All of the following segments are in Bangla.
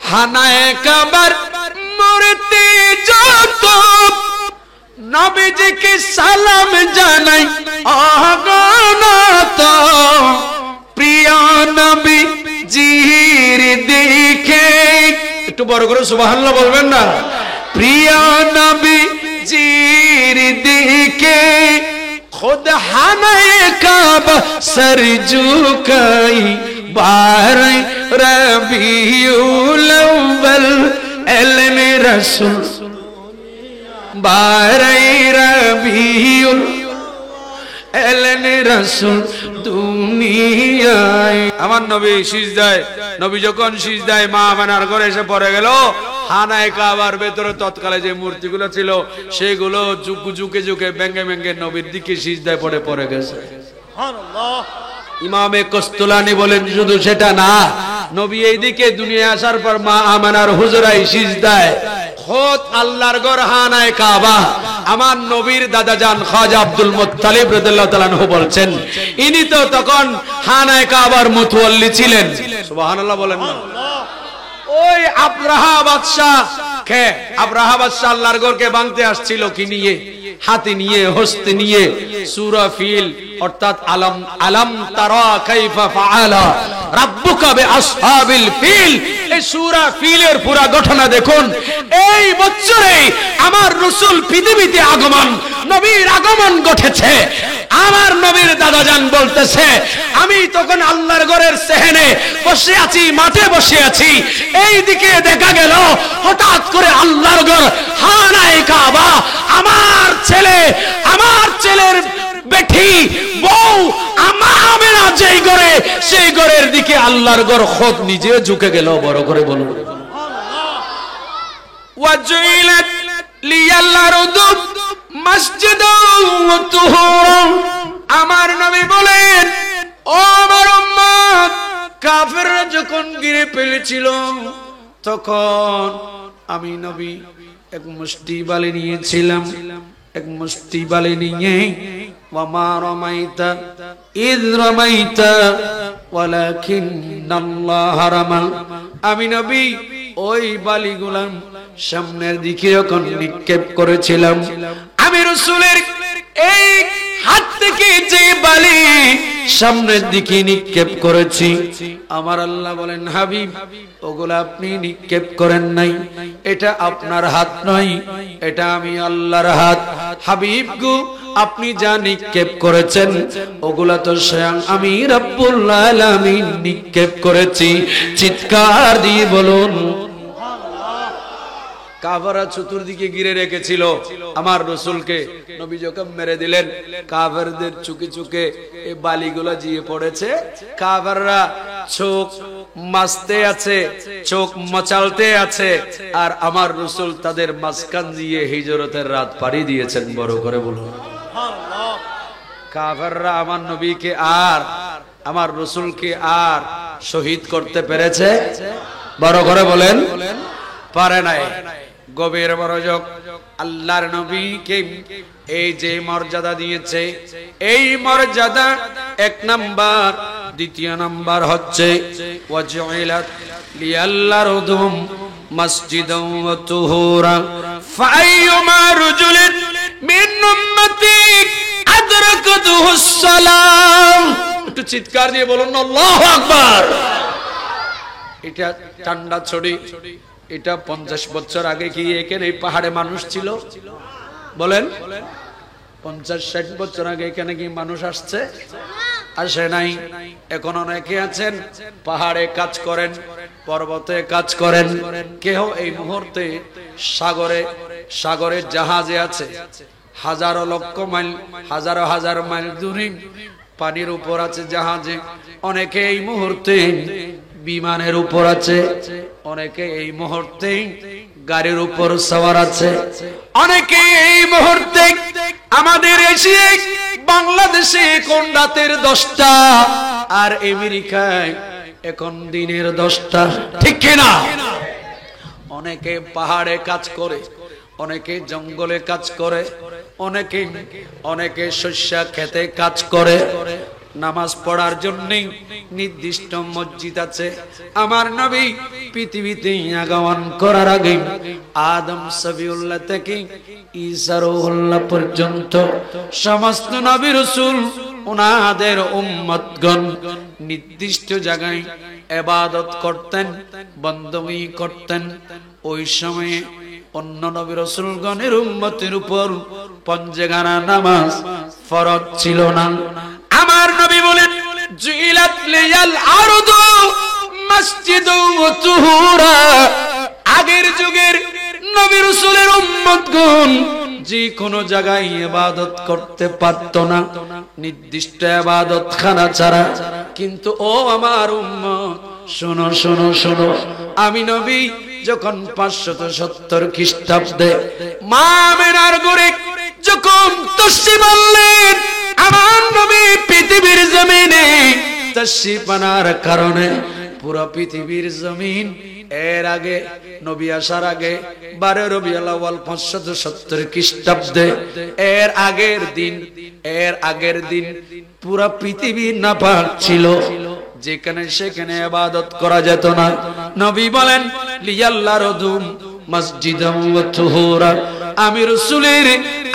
হানায়ে কাবার মূর্তি যত নবীজিকে সালাম জানাই অগণত প্রিয় নবীজির দিকে একটু বড় করে সুবহানাল্লাহ বলবেন না প্রিয় নবীজির দিকে खुद हानाए काबा सर झुकाई बार रबीउल अव्वल एलने रसूल बार रबीउल एलने रसूल दुनियाए আমার নবী সিজদায় নবী যখন সিজদায় মা আমেনার ঘরে এসে পড়ে গেল হানায়ে কাবার ভেতরে তৎকালে যে মূর্তিগুলো ছিল সেগুলো ঝুঁকে ঝুঁকে ভেঙে ভেঙে নবীর দিকে সিজদায় পড়ে গেছে সুবহানাল্লাহ ইমামে কস্তুলানি বলেন শুধু সেটা না নবী এইদিকে দুনিয়ায় আসার পর মা আমেনার হুজরায় সিজদায় খোদ আল্লাহর ঘর হানায়ে কাবা আমার নবীর দাদা জান খাজা আব্দুল মুত্তালিব রাদিয়াল্লাহু তাআলা আনহু বলছেন ইনি তো তখন হানায়ে কাবার মুতওয়াল্লি ছিলেন সুবহানাল্লাহ বলেন না ওই আব্রাহা বাদশা কে আব্রাহা বাদশা আল্লাহর ঘরকে ভাঙতে আসছিল কি নিয়ে হাতি নিয়ে হস্তি নিয়ে সূরা ফিল অর্থাৎ আলাম তারা কাইফা ফাআলা রাব্বুকা বিআসহাবিল ফিল এই সূরা ফিলের পুরো ঘটনা দেখুন এই বছরে আমার রাসূল পৃথিবীতে আগমন নবীর আগমন ঘটেছে আমার নবীর দাদাজান বলতেছে আমি তখন আল্লাহর ঘরের সেহেনে বসে আছি মাঠে বসে আছি এই দিকে দেখা গেল হঠাৎ করে আল্লাহর ঘর হানায়ে কাবা আমার ছেলের বেটি বউ আমেনা যেই ঘরে সেই ঘরের দিকে আল্লাহর ঘর খোদ নিজে ঝুঁকে গেল বড় করে বলুন সুবহানাল্লাহ ওয়াজইলাত লিয়াল আরদু মসজিদাও ওয়া তুহুরা আমার নবী বলেন ও আমার উম্মত কাফেররা যখন ঘিরে ফেলেছিল তখন আমি নবী এক মুষ্টি বালি নিয়েছিলাম এক মুষ্টি বালি নিয়ে ওয়ামা রামাইতা ইয রামাইতা ওয়ালাকিন্নাল্লাহ রামা আমি নবী ওই বালিগুলো সামনের দিকে যখন নিক্ষেপ করেছিলাম আমি রাসূলের এই হাত থেকে যে বালি সামনের দিকে নিক্ষেপ করেছি আমার আল্লাহ বলেন হাবিব ওগুলা আপনি নিক্ষেপ করেন নাই এটা আপনার হাত নয় এটা আমি আল্লাহর হাত হাবিব গো আপনি যা নিক্ষেপ করেছেন ওগুলা তো স্বয়ং আমি রব্বুল আলামিন নিক্ষেপ করেছি চিৎকার দিয়ে বলুন কাফেররা চতুর্দিকে ঘিরে রেখেছিল আমার রাসূলকে নবী যখন মেরে দিলেন কাফেরদের চুকে চুকে এই বালিগুলো জিয়ে পড়েছে কাফেররা চোখ মাসতে আছে চোখ মচালতে আছে আর আমার রাসূল তাদের মাঝখান দিয়ে হিজরতের রাত পাড়ি দিয়েছেন বড় করে বলুন সুবহানাল্লাহ কাফেররা আমার নবীকে আর আমার রাসূলকে আর শহীদ করতে পেরেছে বড় করে বলেন পারে নাই গভীর মনোযোগ আল্লাহর নবীকে এই যে মর্যাদা দিয়েছে এই মর্যাদা এক নাম্বার দ্বিতীয় নাম্বার হচ্ছে ওয়াজইলাত লিয়াল্লার উদুম মসজিদাও ওয়া তুহুরা ফাইয়ুমা রাজুলিন মিন উম্মতি আদরাকাতুহুস সালাম একটু চিৎকার দিয়ে বলুন আল্লাহু আকবার এটা ঠান্ডা ছড়ি এটা 50 বছর আগে কি এখানে এই পাহাড়ে মানুষ ছিল বলেন 50-60 বছর আগে এখানে কি মানুষ আসছে আসে নাই এখন অনেকে আছেন পাহাড়ে কাজ করেন পর্বতে কাজ করেন কেউ এই মুহূর্তে সাগরে জাহাজে আছে হাজারো লক্ষ মাইল হাজারো হাজার মাইল দূরে পানির উপর আছে জাহাজে অনেকে এই মুহূর্তে বিমানের উপর আছে অনেকে এই মুহূর্তে গাড়ির উপর সওয়ার আছে অনেকে এই মুহূর্তে আমাদের এশিয়া বাংলাদেশে কোন রাতের 10টা আর আমেরিকায় এখন দিনের 10টা ঠিক কি না অনেকে পাহাড়ে কাজ করে অনেকে জঙ্গলে কাজ করে অনেকে শস্য খেতে কাজ করে নামাজ পড়ার জন্য নির্দিষ্ট মসজিদ আছে। আমার নবী পৃথিবীতে আগমন করার আগে আদম সফিউল্লাহ থেকে ঈসা রূহুল্লাহ পর্যন্ত সমস্ত নবী রাসূল ওনাদের উম্মতগণ নির্দিষ্ট জায়গায় ইবাদত করতেন, বন্দী করতেন। ওই সময়ে অন্য নবী রাসূলগণের উম্মতের উপর পঞ্জেগানা নামাজ ফরজ ছিল না। আমার নবী বলেন, জুইলাত লিয়াল আরদু মসজিদু ওয়া তুহুরা। আগের যুগের নবী রাসূলের উম্মতগণ যে কোনো জায়গায় ইবাদত করতে পারত না, নির্দিষ্ট ইবাদতখানা ছাড়া। কিন্তু ও আমার উম্মত, শোনো শোনো শোনো, আমি নবী যখন 570 খ্রিস্টাব্দে মা আমিনার ঘরে যখন তাশরীফ আনলেন, আমার নবী পৃথিবীর জমিনে তাশরীফ আনার কারণে পুরো পৃথিবীর জমিন এর আগে নবী আসার আগে 12 রবিউল আউয়াল 570 খ্রিস্টাব্দে এর আগের দিন পুরো পৃথিবী নাপাক ছিল, যেখানে সেখানে ইবাদত করা যেত না। নবী বলেন, লিয়াল্লাহ রদুম মসজিদাম ওয়া তুহুরা। আমি রাসূলের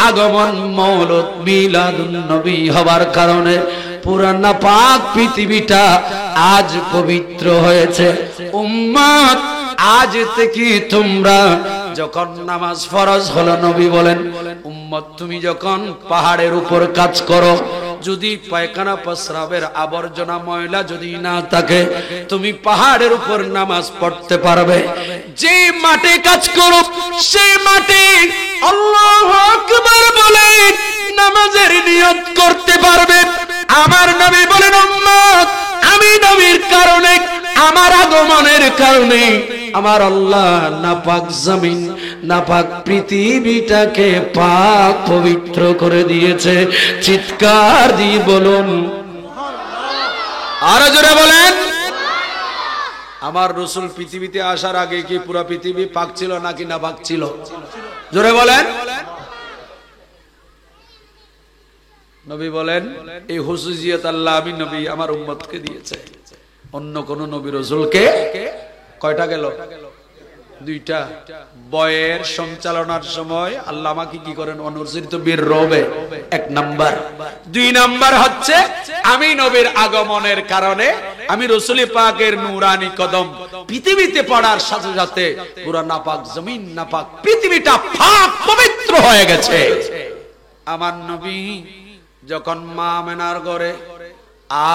আগমন মওলুদ মিলাদুন নবী হবার কারণে পুরা নাপাক পৃথিবীটা আজ পবিত্র হয়েছে। উম্মত, আজ থেকে তোমরা যখন নামাজ ফরজ হলো, নবী বলেন, উম্মত তুমি যখন পাহাড়ের উপর কাজ করো, যদি পায়খানা প্রস্রাবের আবর্জনা ময়লা যদি না থাকে, তুমি পাহাড়ের উপর নামাজ পড়তে পারবে। যে মাঠে কাজ করো সেই মাঠে আল্লাহু আকবার বলে নামাজের নিয়ত করতে পারবে। আমার নবী বলেন, উম্মত আমি নবীর কারণে, আমার আগমনের কারণে আমার আল্লাহ নাপাক জমিন, নাপাক পৃথিবীটাকে পাক পবিত্র করে দিয়েছে। চিৎকার দিয়ে বলুন, আরো জোরে বলেন। আমার রাসূল পৃথিবীতে আসার আগে কি পুরো পৃথিবী পাক ছিল নাকি নাপাক ছিল? জোরে বলেন। নবী বলেন, এই হুসুসিয়ত আল্লাহ আমি নবী আমার উম্মতকে দিয়েছে, অন্য কোন নবী রাসূলকে। কয়টা গেল? 2টা। বয়ের সঞ্চালনার সময় আল্লাহ আমাকে কি করেন? অনুসৃত বীর রবে 1 নাম্বার। 2 নাম্বার হচ্ছে আমি নবীর আগমনের কারণে আমি রাসূল পাকের নূরানি কদম পৃথিবীতে পড়ার সাথে সাথে পুরো নাপাক জমিন, নাপাক পৃথিবীটা পাক পবিত্র হয়ে গেছে। আমার নবী যখন মা আমিনার ঘরে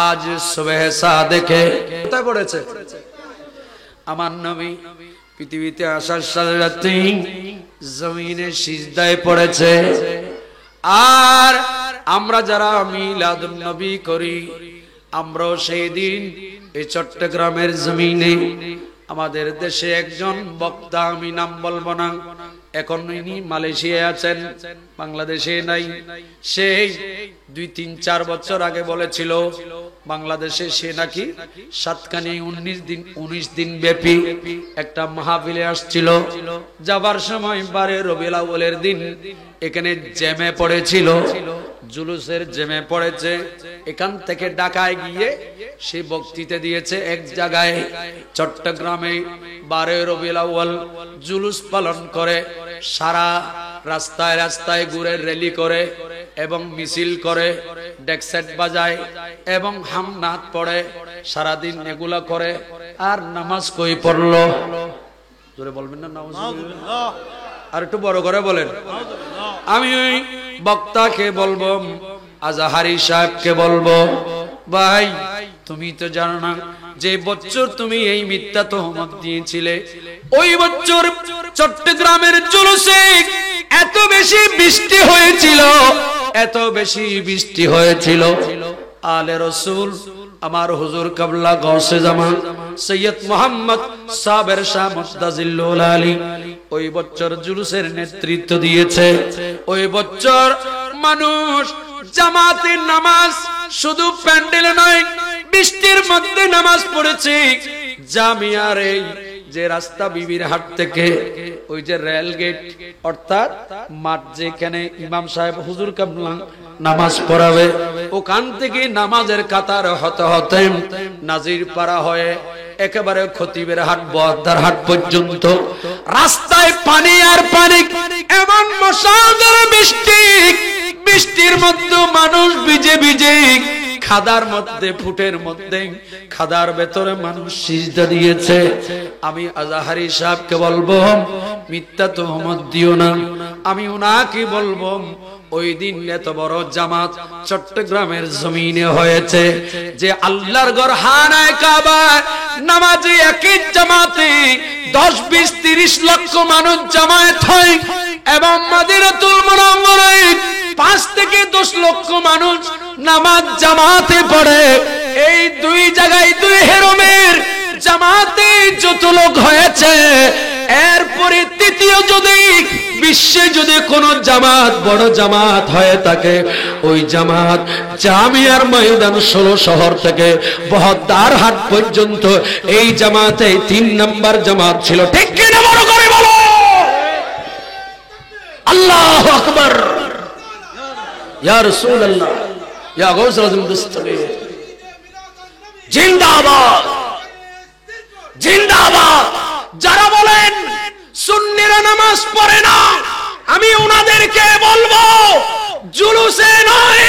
আজ সুবহে সাদেকে কোথায় পড়েছে? আমার নবী পৃথিবীতে আসার সাথে সাথে জমিনে সিজদায় পড়েছে। আর আমরা যারা মিলাদুন নবী করি, আমরাও সেই দিন এই চট্টগ্রামের জমিনে আমাদের দেশে একজন বক্তা, আমি নাম বলবো না, এখন ইনি মালয়েশিয়ায় আছেন, বাংলাদেশে নাই। সেই 2-3-4 বছর আগে বলেছিল বাংলাদেশে সে নাকি সাতকানি 19 দিন ব্যাপী একটা মাহফিলে আসছিল। যাবার সময় 12 রবিউল আউয়ালের দিন এখানে জ্যামে পড়েছিল, জুলুসের জ্যামে পড়েছে। এখান থেকে ঢাকায় গিয়ে সে বক্তৃতা দিয়েছে এক জায়গায় চট্টগ্রামে। 12 রবিউল আউয়াল জুলুস পালন করে, সারা রাস্তায় রাস্তায় ঘুরে র্যালি করে এবং মিছিল করে, ডেকসেট বাজায় এবং হামনাত পড়ে, সারাদিন এগুলা করে। আর নামাজ কই পড়লো? জোরে বলবেন না নাউজুবিল্লাহ, আর একটু বড় করে বলেন। আমি ওই বক্তাকে বলবো, আজহারি সাহেবকে বলবো, ভাই তুমি তো জানো না যে বছর তুমি এই মিথ্যা তহমত দিয়েছিলে, ওই বছর চট্টগ্রামের জুলুসে এত বেশি বৃষ্টি হয়েছিল, এত বেশি বৃষ্টি হয়েছিল। আলে রাসূল আমার হুজুর কাবলা গৌসে জামান সৈয়দ মোহাম্মদ সাবের শাহ মুস্তাজিল্লুল আলী ওই বছর জুলুসের নেতৃত্ব দিয়েছে। ওই বছর মানুষ জামাতের নামাজ শুধু প্যান্ডেলে নয়, বৃষ্টির মধ্যে নামাজ পড়েছে। জামিয়ার এই যে রাস্তা বিবির হাট থেকে ওই যে রেল গেট অর্থাৎ মাঠ যেখানে ইমাম সাহেব হুজুর কাবলা নামাজ পড়াবে ওখান থেকে নামাজের কাতার হতে হতে নাজির পাড়া হয়ে একেবারে খতিবের হাট বদ্দার হাট পর্যন্ত রাস্তায় পানি আর পানি, এমন মুষলধারে বৃষ্টি, বৃষ্টির মধ্যে মানুষ ভিজে ভিজে খাদার মধ্যে ফুটের মধ্যে খাদার ভেতরে মানুষ সিজদা দিয়েছে। আমি আজাহারি সাহেবকে বলবো মিথ্যা তোহমত দিও না, আমি উনাকে বলবো ওই দিন এত বড় জামাত চট্টগ্রামের জমিনে হয়েছে যে আল্লাহর ঘর খানায়ে কাবা নামাজে একই জামাতে 10, 20, 30 লক্ষ মানুষ জামায়াত হয় এবং মদিনাতুল মুনাওয়ারায় 5 থেকে 10 লক্ষ মানুষ নামাজ জামাতে পড়ে। এই দুই জায়গায় দুই হেরমের জামাতে যত লোক হয়েছে, এরপরে তৃতীয় যদি বিশ্বে যদি কোন জামাত বড় জামাত হয়ে থাকে ওই জামাত জামিয়ার ময়দান 16 শহর থেকে বহদ্দার হাট পর্যন্ত এই জামাতে 3 নাম্বার জামাত ছিল। ঠিক কি না? বড় করে বলো আল্লাহু আকবার। ইয়া রাসূলুল্লাহ, ইয়া গাউসুল আযম দস্তগীর, জিন্দাবাদ জিন্দাবাদ। যারা বলেন সুন্নিরা নামাজ পড়ে না, আমি ওনাদেরকে বলবো জুলুসে নয়,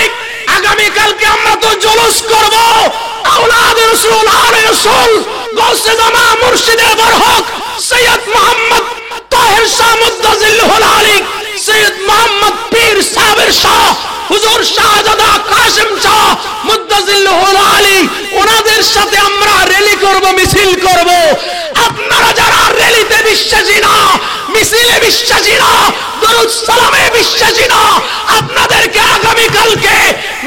আগামী কালকে আমরা তো জুলুস করব। আওলাদে রাসূল, আলে রাসূল, গাউসে জামান মুর্শিদে বরহক সৈয়দ মুহাম্মদ তাহের শাহ মুদ্দাজিল্লাহুল আলী, সৈয়দ মুহাম্মদ পীর সাবের শাহ হুজুর শাহজাদা কাসিম শাহ মুদ্দাজিল্লাহুল আলী, ওনাদের সাথে আমরা র্যালি করব, মিছিল করব। আপনারা যারা র্যালিতে বিশ্বাসী না, মিছিলে বিশ্বাসী না, দরুদ সালামে বিশ্বাসী না, আপনাদেরকে আগামী কালকে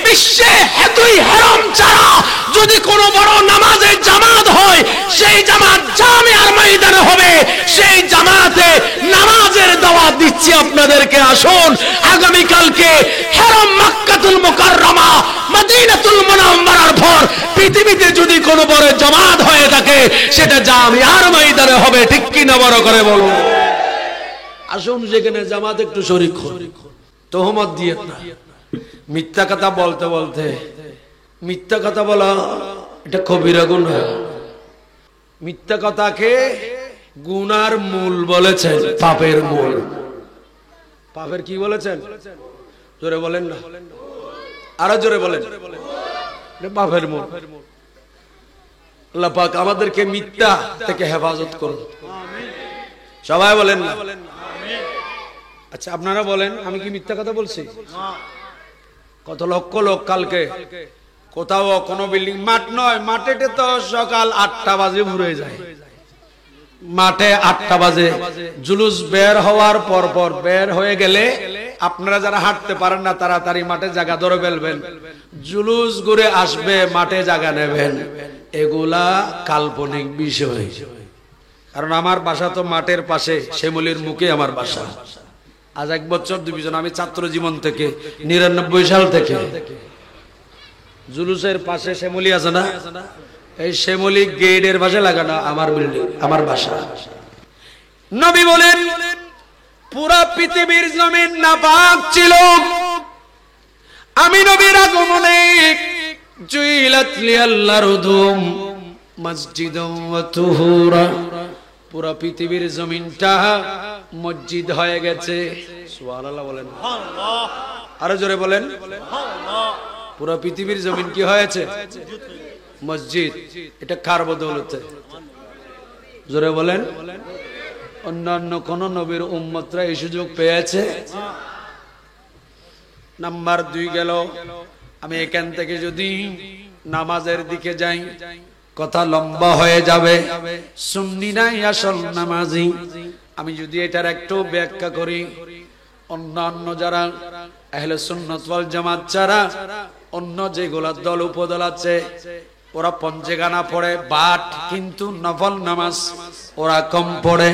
বিশ্বে হেতুই হারাম ছাড়া যদি কোনো বড় নামাজের জামাত হয় সেই জামাত জামিয়ার ময়দানে হবে। সেই জামাতে নামাজের দাওয়াত দিচ্ছি আপনাদেরকে, আসুন আগামী কালকে হারাম মক্কাতুল মুকাররমা মদিনাতুল মুনাওয়ারার পর পৃথিবীতে যদি কোনো বড় জামাত হয়ে থাকে সেটা জামিয়ার ময়দানে হবে। ঠিক কি না? বড় করে বলো। আসুন যেখানে জামাত একটু শরীক হন, তোহমত দিয়ে না। মিথ্যা কথা বলতে বলতে, মিথ্যা কথা বলা এটা কবিরা গুনাহ। মিথ্যা কথাকে গুনার মূল বলেছেন, পাপের মূল। পাপের কি বলেছেন? জোরে বলেন না, আরো জোরে বলেন। পাপের মূল। আল্লাহ পাক আমাদেরকে মিথ্যা থেকে হেফাজত করুন। সবাই বলেন না। আচ্ছা আপনারা বলেন, আমি কি মিথ্যা কথা বলছি? কত লক্ষ লোক কালকে কোথাও কোনো বিল্ডিং, মাঠ নয়, মাঠে তো সকাল 8টা বাজে ঘুরে যায়। মাঠে 8টা বাজে জুলুস বের হওয়ার পর পর বের হয়ে গেলে আপনারা যারা হাঁটতে পারেন না তাড়াতাড়ি মাঠে জায়গা ধরে ফেলবেন, জুলুস ঘুরে আসবে, মাঠে জায়গা নেবেন। এগুলা কাল্পনিক বিষয়। কারণ আমার বাসা তো মাঠের পাশে, শ্যামলির মুখে আমার বাসা। আজ 1 বছর 2 বছর আমি ছাত্র জীবন থেকে 99 সাল থেকে জুলুসের পাশে শ্যামলি আছে না, এই শ্যামলি গেটের পাশে লাগানো আমার বিল্ডিং, আমার বাসা। নবী বলেন পুরা পৃথিবীর জমিন নাপাক ছিল, আমি নবীর আগমনে জুইলাত লিয়াল্লাহর উদুম মসজিদা ওয়া তুহুরা, পুরা পৃথিবীর জমিনটা মসজিদ হয়ে গেছে। সুবহানাল্লাহ বলেন, সুবহানাল্লাহ, আরো জোরে বলেন। পুরা পৃথিবীর জমিন কি হয়েছে? মসজিদ। এটা কার বদৌলতে? জোরে বলেন। অন্যান্য কোন নবীর উম্মতরা এই সুযোগ পেয়েছে? নাম্বার 2 গেল, আমি এখান থেকে যদি নামাজের দিকে যাই কথা লম্বা হয়ে যাবে। সুন্নি নাই আসল নামাজি। আমি যদি এটার একটু ব্যাখ্যা করি, অন্যান্য যারা আহলে সুন্নাত ওয়াল জামাত ছাড়া অন্য যেগুলা দল উপদল আছে ওরা পঞ্চেগানা পড়ে, বাট কিন্তু নফল নামাজ ওরা কম পড়ে।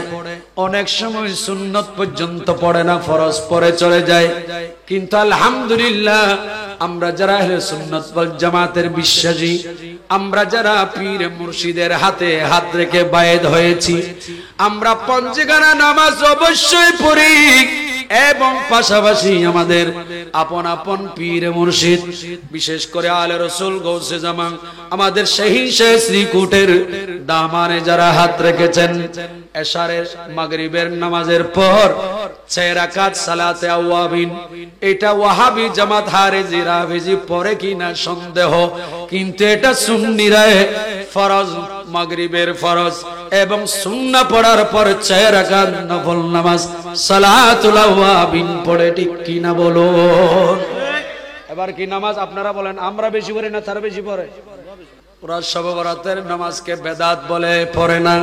অনেক সময় সুন্নত পর্যন্ত পড়ে না, ফরজ পড়ে চলে যায়। কিন্তু আলহামদুলিল্লাহ আমরা যারা আহলে সুন্নাত ওয়াল জামাতের বিশ্বাসী, আমরা যারা পীর মুর্শিদের হাতে হাত রেখে বায়েত হয়েছি, আমরা পঞ্চগানা নামাজ অবশ্যই পড়ি এবং পাশাপাশি আমাদের আপন আপন পীর মুর্শিদ, বিশেষ করে আলে রাসূল গৌসে জামান আমাদের শাহী শাহ শ্রীকুটের দামানে যারা হাত রেখেছেন, এশারের মাগরিবের নামাজের পর 6 রাকাত সালাতে আওয়াবিন, এটা ওয়াহাবি জামাত হারেজি রাফিজি পড়ে কিনা সন্দেহ, কিন্তু এটা সুন্নিরা ফরজ, মাগরিবের ফরজ এবং সুন্নাহ পড়ার পর 6 রাকাত নফল নামাজ সালাতুল আওয়াবিন পড়ে, ঠিক কিনা বলুন? এবার কি নামাজ আপনারা বলেন আমরা বেশি পড়ি না তারা বেশি পড়ে? ওরা শবে বরাতের নামাজকে বেদাত বলে, পড়ে না।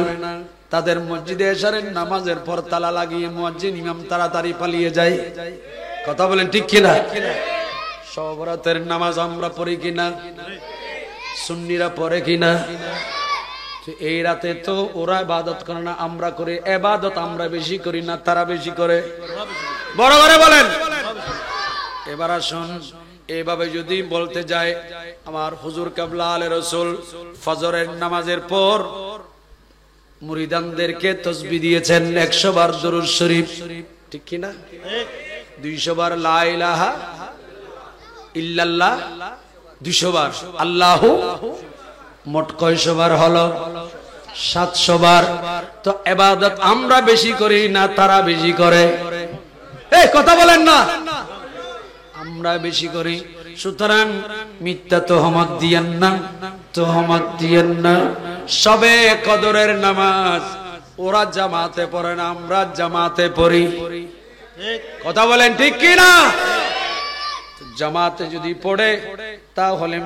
তাদের মসজিদে এশারের নামাজের পর তালা লাগিয়ে মুয়াজ্জিন ইমাম তাড়াতাড়ি পালিয়ে যায়। কথা বলেন ঠিক কিনা? শবে বরাতের নামাজ আমরা পড়ি কিনা? সুন্নিরা পড়ে কিনা? এই রাতে তো ওরা ইবাদত করে না, আমরা করি। ইবাদত আমরা বেশি করি না তারা বেশি করে? বড় করে বলেন। এবার আসুন, এইভাবে যদি বলতে যায়, আমার হুজুর কেবলা আলে রাসূল ফজরের নামাজের পর মুরিদানদেরকে তাসবিহ দিয়েছেন 100 বার দুরূদ শরীফ, ঠিক কি না? 200 বার লা ইলাহা ইল্লাল্লাহ, 200 বার আল্লাহু, মোট কয়শো বার হলো? 700 বার। তো ইবাদত আমরা বেশি করি না তারা বেশি করে? এই কথা বলেন না, আমরা বেশি করি। সুতরাং মিথ্যা তোহমত দিয়েন না, তোহমত দিয়েন না। সবে কদরের নামাজ ওরা জামাতে পড়ে না, আমরা জামাতে পড়ি। কথা বলেন ঠিক কি না? জামাতে যদি পড়ে তাহলে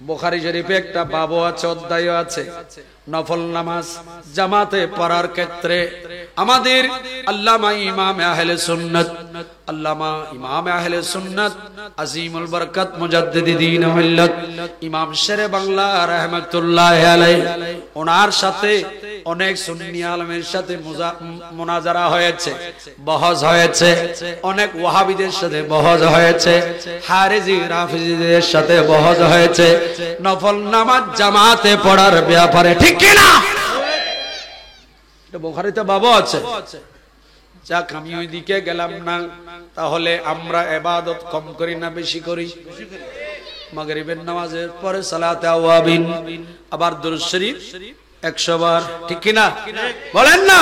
বুখারী শরীফে একটা বাবু আছে, অধ্যায় আছে, নফল নামাজ জামাতে পড়ার ক্ষেত্রে আমাদের আল্লামা ইমাম আহলে সুন্নাত, আল্লামা ইমাম আহলে সুন্নাত আজিমুল বরকত মুজাদ্দিদ দ্বীন মিল্লাত ইমাম শেরে বাংলা রাহমাতুল্লাহ আলাইহি, ওনার সাথে অনেক সুন্নি আলেমের সাথে মুনাজারা হয়েছে, বহস হয়েছে, অনেক ওয়াহাবিদের সাথে বহস হয়েছে, হারেজি রাফিজিদের সাথে বহস হয়েছে নফল নামাজ জামাতে পড়ার ব্যাপারে, ঠিক কি না? এটা বুখারীতে বাবু আছে। যাক, আমি ওই দিকে গেলাম না। তাহলে আমরা ইবাদত কম করি না বেশি করি? মাগরিবের নামাজের পরে সালাতে আওয়াবিন, আবার দুরূদ শরীফ 100 বার, ঠিক কি না? বলেন না।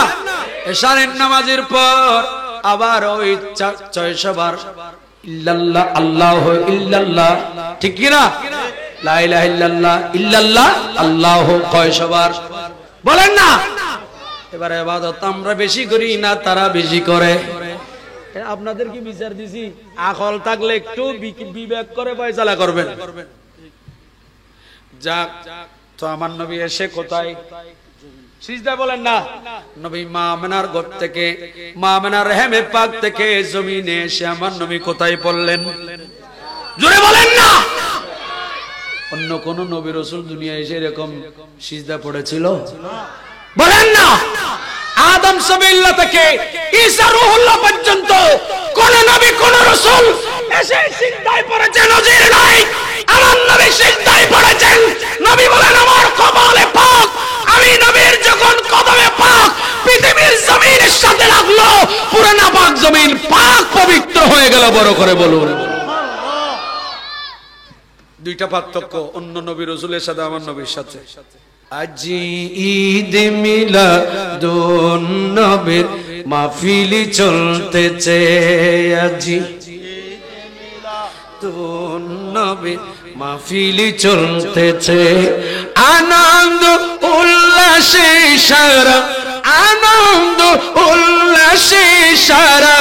এশারের নামাজের পর আবার ওই 600 বার ইল্লাল্লাহ আল্লাহু ইল্লাল্লাহ, ঠিক কি না? লা ইলাহা ইল্লাল্লাহ ইল্লাল্লাহ আল্লাহু কয়শো বার? বলেন না। এবার ইবাদত আমরা বেশি করি না তারা বেশি করে? আপনাদের কি বিচার দিছি? আকল থাকলে একটু বিবেক করে ফয়সালা করবেন। যাক, তো আমার নবী এসে কোথায় সিজদা? বলেন না। নবী মা আমেনার ঘর থেকে, মা আমেনার রেহেমে পাক থেকে জমিনে এসে আমার নবী কোথায় পড়লেন? জোরে বলেন না। অন্য কোন নবী রাসূল দুনিয়ায় এসে এরকম সিজদা পড়েছিল? বলেন না। আদম সাবিল্লাহ থেকে ঈসা রূহুল্লাহ পর্যন্ত কোন নবী কোন রাসূল এসে সিজদায় পড়েছে নজির নাই। আমার নবী সিজদায় পড়েছেন। নবী বলেন আমার কপালে পাক, আমি নবীর যখন কদমে পাক পৃথিবীর জমিনের সাথে লাগলো, পুরো নাপাক জমিন পাক পবিত্র হয়ে গেল। বড় করে বলুন। দুইটা পার্থক্য অন্য নবী রাসূলের সাথে আমার নবীর সাথে। আজি ঈদ মিলাদুন নবীর মাহফিল চলতেছে, আজি ঈদ মিলাদুন নবীর মাহফিল চলতেছে, আনন্দ উল্লাসে সারা, আনন্দ উল্লাসে সারা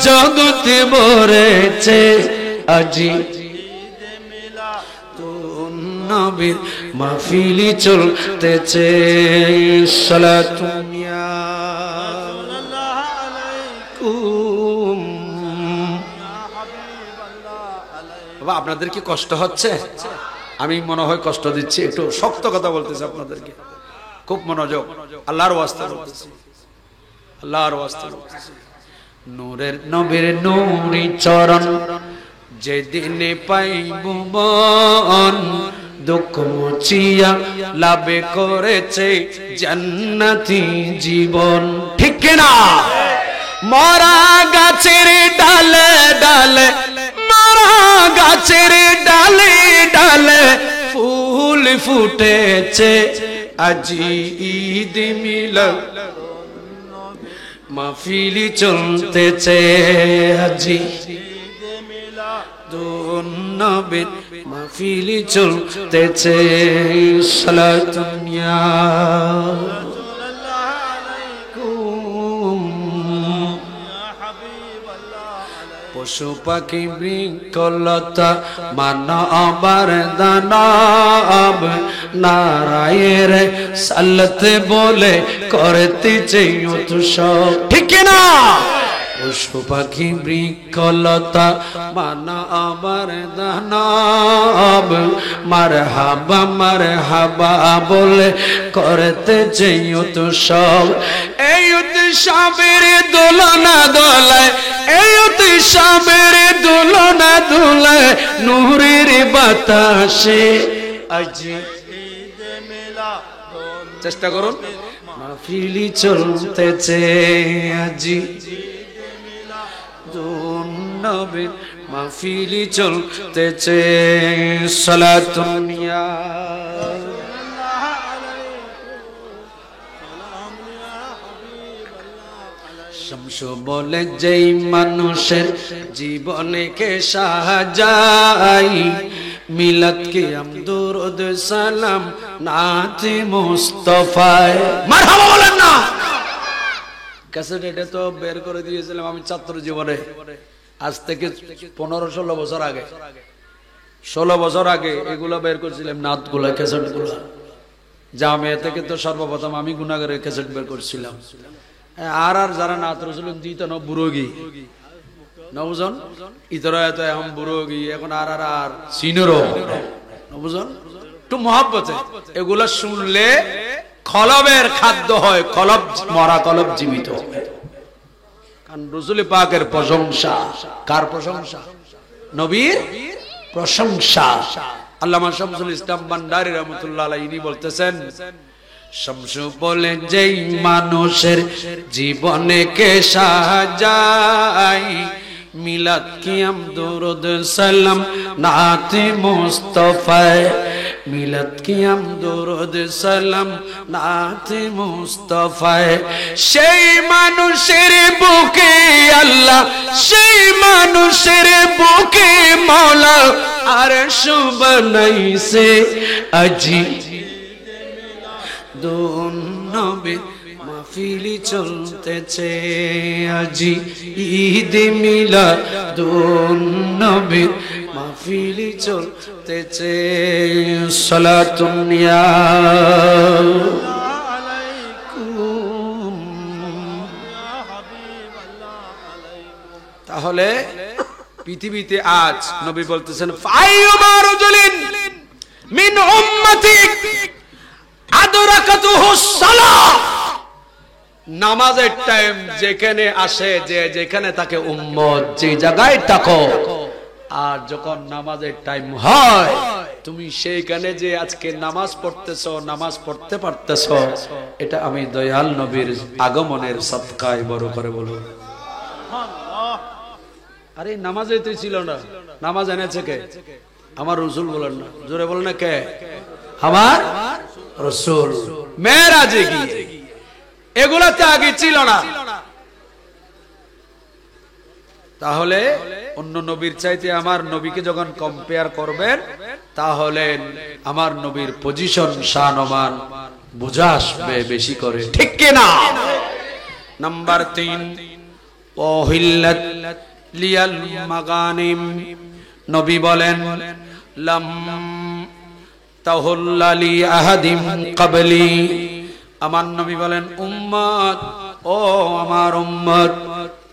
জগতে ভরেছে, আজি নবীর মাহফিল চলতেছে। সালাতু ইয়া আলাইকুম। বাবা, আপনাদের কি কষ্ট হচ্ছে? আমি মনে হয় কষ্ট দিচ্ছি, একটু শক্ত কথা বলতেছি আপনাদেরকে, খুব মনোযোগ, আল্লাহর ওয়াস্তে বলতেছি, আল্লাহর ওয়াস্তে বলতেছি। নূরের নবীর নূরি চরণ যেদিন পাইব মন দুঃখ মুছিয়া লাভে করেছে জান্নাতি জীবন। ঠিক কিনা? মরা গাছের ডালে ডালে, মরা গাছের ডালে ডালে ফুল ফুটেছে, আজি ঈদ মিলাদ মাহফিল চলতেছে, আজি নবীর মাহফিল চলতেছে। সালাতুন ইয়া পশু পাখি বৃক্ষলতা মানবার দানব নারায়ের সাল্লাতে বলে করতেছে উৎসব। ঠিক না? পশু পাখি বৃক্ষলতা মানবার দানব মারহাবা বলে করতেছে উৎসব। এই উৎসবের দোলনা দোলায়, এই উৎসবের দোলনা দোলায় নূরের বাতাসে আজি চেষ্টা করুন মাহফিল চলতেছে, আজি নবীর মাহফিল চলতেছে। সালাতুন ইয়া শামসু বলে যেই মানুষের জীবনকে সাজাই, মিলাদ কি আমদুরুদ সালাম নাতে মুস্তাফায়। মারহাবা বলেন না? ক্যাসেট এটা তো বের করে দিয়েছিলাম আমি ছাত্র জীবনে, আজ থেকে 15-16 বছর আগে, 16 বছর আগে এগুলো বের করছিলাম, নাতগুলা ক্যাসেটগুলো। জামিয়া থেকে তো সর্বপ্রথম আমি গুনাহগারের ক্যাসেট বের করছিলাম। আর যারা নাত রসুল দিত না বুড়োগি নবুজন ইতরা এত এখন বুড়োগি এখন আর সিনিয়রও নবুজন একটু মহব্বতে এগুলো শুনলে কলবের খাদ্য হয়, কলব মরা কলব জীবিত হবে। কারণ রসুল পাকের প্রশংসা, কার প্রশংসা? নবীর প্রশংসা। আল্লামা শামসুল ইসলাম ভান্ডারী রহমাতুল্লাহ আলাইহি ইনি বলতেছেন, শামসু বলে যেই মানুষের জীবনে কে সাজাই, মিলাদ কিয়াম দুরুদ সালাম নাতে মুস্তাফায়, মিলাদ কিয়াম দুরুদ সালাম নাতে মুস্তাফায়, সেই মানুষের বুকে আল্লাহ, সেই মানুষের বুকে মওলা আরশ বানাইছে, আজি দুন নবীর মাহফিল চলতেছে, আজি ঈদ মিলাদুন নবীর মাহফিল চলতেছে। সালাতুন ইয়া আলাইকুম। তাহলে পৃথিবীতে আজ নবী বলতেছেন, ফাইয়ুমা রাজুলিন মিন উম্মতিক আদরাকাতুহুস সালাহ, নামাজের টাইম যেখানে আসে, যে যেখানে তাকে উম্মত যে জায়গায় থাকো, আর যখন নামাজের টাইম হয় তুমি সেইখানে যে আজকে নামাজ পড়তেছো, নামাজ পড়তে পারতেছো, এটা আমি দয়াল নবীর আগমনের সদকায় বড় করে বলো। আরে নামাজে তো ছিল না, নামাজ এনেছে কে? আমার রাসূল বলেন না, জোরে বলেন না কে? আমার রাসূল। মেরাজে গিয়ে এগুলাতে আগে ছিল না। তাহলে অন্য নবীর চাইতে আমার নবীকে যখন কম্পেয়ার করবেন, তাহলে আমার নবীর পজিশন শানমান বুঝা আসবে বেশি করে। ঠিক কি না? নাম্বার 3, ওহিল্লাত লিয়াল মাগানিম, নবী বলেন লাম তাহুল্লালি আহাদিম ক্বাবলি, আমার নবী বলেন উম্মত, ও আমার উম্মত,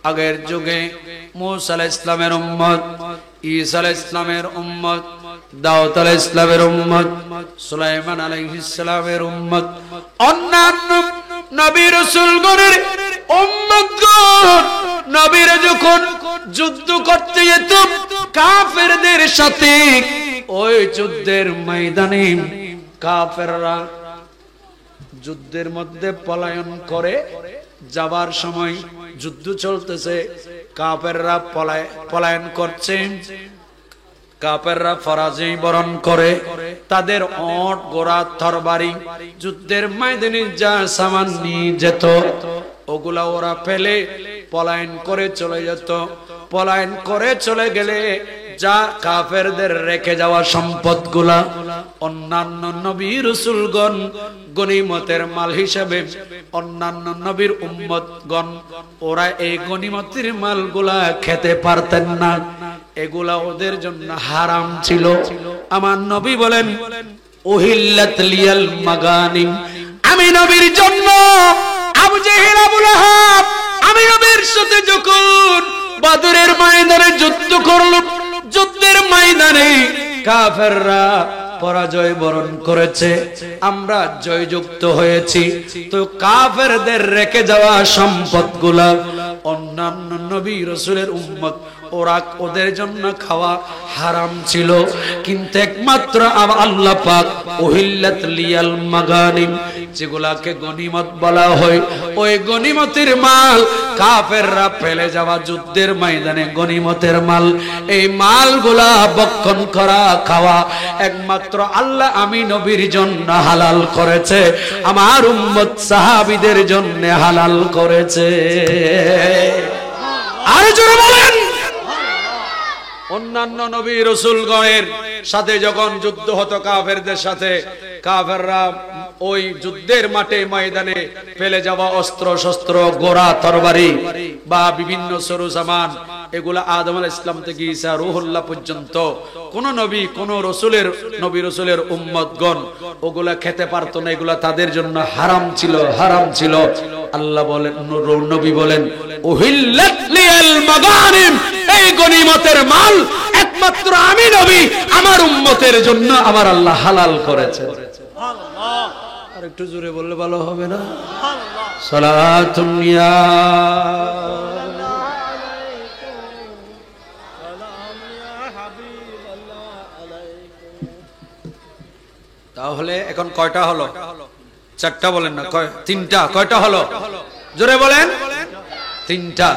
আগের যুগে মূসা আলাইহিস সালামের উম্মত, ঈসা আলাইহিস সালামের উম্মত, দাউদ আলাইহিস সালামের উম্মত, সুলাইমান আলাইহিস সালামের উম্মত, অন্যান্য নবী রাসূলগণের উম্মতগণ নবীরা যখন যুদ্ধ করতে যেত, কাফের সাথে ওই যুদ্ধের ময়দানে কাফেররা যুদ্ধের মধ্যে পলায়ন করে যাবার সময় যুদ্ধ চলতেছে, কাফেররা পলায়ন করছে, কাফেররা পরাজয় বরণ করে, তাদের ওট ঘোড়া তরবারি যুদ্ধের ময়দানে যা সামান নিয়ে যেত ওগুলা ওরা ফেলে পলায়ন করে চলে যেত। পলায়ন করে চলে গেলে যা কাফেরদের রেখে যাওয়া সম্পদগুলা অন্যান্য নবী রাসূলগণ গনিমতের মাল হিসেবে অন্যান্য নবীর উম্মতগণ ওরা এই গনিমতের মালগুলা খেতে পারতেন না, এগুলা ওদের জন্য হারাম ছিল। আমার নবী বলেন উহিল্লাত লিয়াল মাগানিম, আমি নবীর জন্য আবু জেহেল আবু লাহাব আমি নবীর সাথে যখন বদরের ময়দানে যুদ্ধ করল, যুদ্ধের ময়দানে কাফেররা পরাজয় বরণ করেছে, আমরা জয়যুক্ত হয়েছি, তো কাফেরদের রেখে যাওয়া সম্পদগুলা অন্যান্য নবী রাসূলের উম্মত ওরা ওদের জন্য খাওয়া হারাম ছিল। কিন্তু একমাত্র আল্লাহ পাক উহিল্লাত লিয়াল মাগানিম, যেগুলাকে গনিমত বলা হয়, ওই গনিমতের মাল কাফেররা ফেলে যাওয়া যুদ্ধের ময়দানে গনিমতের মাল, এই মালগুলা ভক্ষণ করা খাওয়া একমাত্র আল্লাহ আমি নবীর জন্য হালাল করেছে, আমার উম্মত সাহাবীদের জন্য হালাল করেছে। আর জোরে বলেন। অন্যান্য নবী রাসূলগণের সাথে যখন যুদ্ধ হতো কাফেরদের সাথে, কাফেররা ওই যুদ্ধের মাঠে ময়দানে ফেলে যাওয়া অস্ত্র শস্ত্র ঘোড়া তরবারি বা বিভিন্ন সরঞ্জাম এগুলা আদম আলাইহিস সালাম থেকে ঈসা রূহুল্লাহ পর্যন্ত কোন নবী কোন রাসূলের নবী রাসূলের উম্মতগণ ওগুলা খেতে পারতো না, এগুলা তাদের জন্য হারাম ছিল, হারাম ছিল। আল্লাহ বলেন, নবী বলেন উহিল্লাত লিয়াল মাগানিম, এই গনিমতের মাল একমাত্র আমি নবী আমার উম্মতের জন্য আমার আল্লাহ হালাল করেছেন। সুবহানাল্লাহ। আর একটু জোরে বললে ভালো হবে না? সুবহানাল্লাহ। সালাতুন ইয়া তাহলে এখন কয়টা হলো? চারটা বলেন না, তিনটা। কয়টা হলো? জোরে বলেন। তিনটা।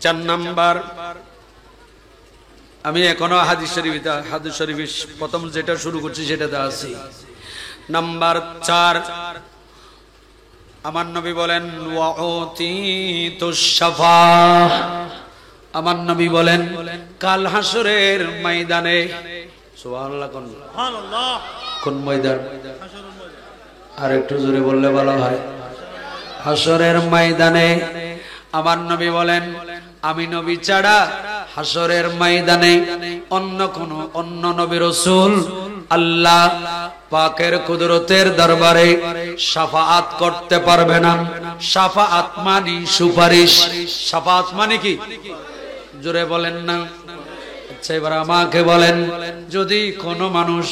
4 নাম্বার, আমি এখনো হাদিস শরীফে প্রথম যেটা শুরু করছি সেটাতে আছি। নাম্বার 4, আমার নবী বলেন ওয়াউতিতুশ শাফাআহ, আমার নবী বলেন কাল হাসরের ময়দানে, সুবহানাল্লাহ, সুবহানাল্লাহ, কোন ময়দান? আর একটু জোরে বললে ভালো হয়। হাসরের ময়দানে আমার নবী বলেন আমি নবী ছাড়া হাসরের ময়দানে অন্য নবী রাসূল আল্লাহ পাকের কুদরতের দরবারে শাফাআত করতে পারবে না। শাফাআত মানে সুপারিশ। শাফাআত মানে কি? জোরে বলেন না। আচ্ছা, এবার আমাকে বলেন, যদি কোনো মানুষ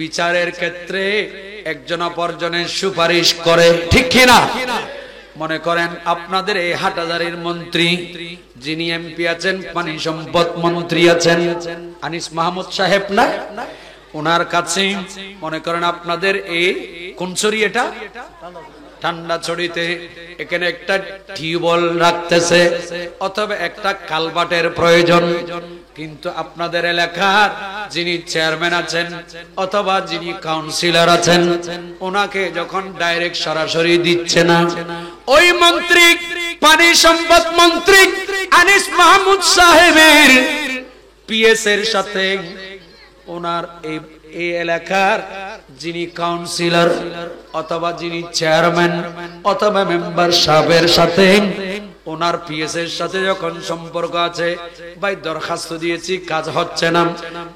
বিচারের ক্ষেত্রে একজন অপরজনের সুপারিশ করে, ঠিক কিনা? মনে করেন আপনাদের এই হাটহাজারীর মন্ত্রী যিনি এমপি আছেন, পানি সম্পদ মন্ত্রী আছেন, আনিস মাহমুদ সাহেব না, ওনার কাছে মনে করেন আপনাদের এই কোনছড়ি, এটা ঠান্ডা ছড়িতে এখানে একটা টিউবওয়েল রাখতেছে অথবা একটা কালভার্টের প্রয়োজন, কিন্তু আপনাদের এলাকার যিনি চেয়ারম্যান আছেন অথবা যিনি কাউন্সিলর আছেন ওনাকে যখন ডাইরেক্ট সরাসরি দিচ্ছে না, ওই মন্ত্রী পানি সম্পদ মন্ত্রী আনিস মাহমুদ সাহেবের পিএস এর সাথে ওনার এই এলাকার যিনি কাউন্সিলর অথবা যিনি চেয়ারম্যান অথবা মেম্বার সাহেবের সাথে ওনার পিএস এর সাথে যখন সম্পর্ক আছে, ভাই দরখাস্ত দিয়েছি কাজ হচ্ছে না,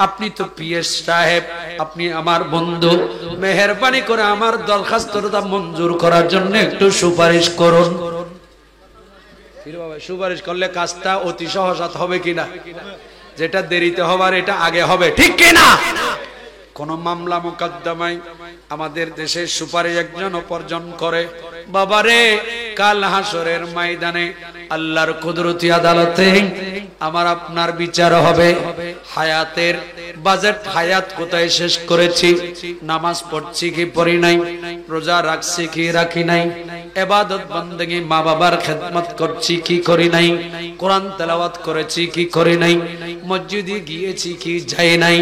আপনি তো পিএস সাহেব, আপনি আমার বন্ধু, মেহেরবানি করে আমার দরখাস্তটা মঞ্জুর করার জন্য একটু সুপারিশ করুন। সুপারিশ করলে কাজটা অতি সহজ হবে কিনা? যেটা দেরিতে হবার এটা আগে হবে, ঠিক কিনা? কোন মামলা মোকদ্দমায় আমাদের দেশে সুপারিশ একজন অপরজন করে, বাবারে কাল হাসরের ময়দানে আল্লাহর কুদরতি আদালতে আমার আপনার বিচার হবে। হায়াতের বাজেট হায়াত কোথায় শেষ করেছি, নামাজ পড়ছি কি পড়ি নাই, রোজা রাখছি কি রাখি নাই, ইবাদত বন্দেগী মা বাবার খেদমত করছি কি করি নাই, কোরআন তেলাওয়াত করেছি কি করি নাই, মসজিদে গিয়েছি কি যাই নাই,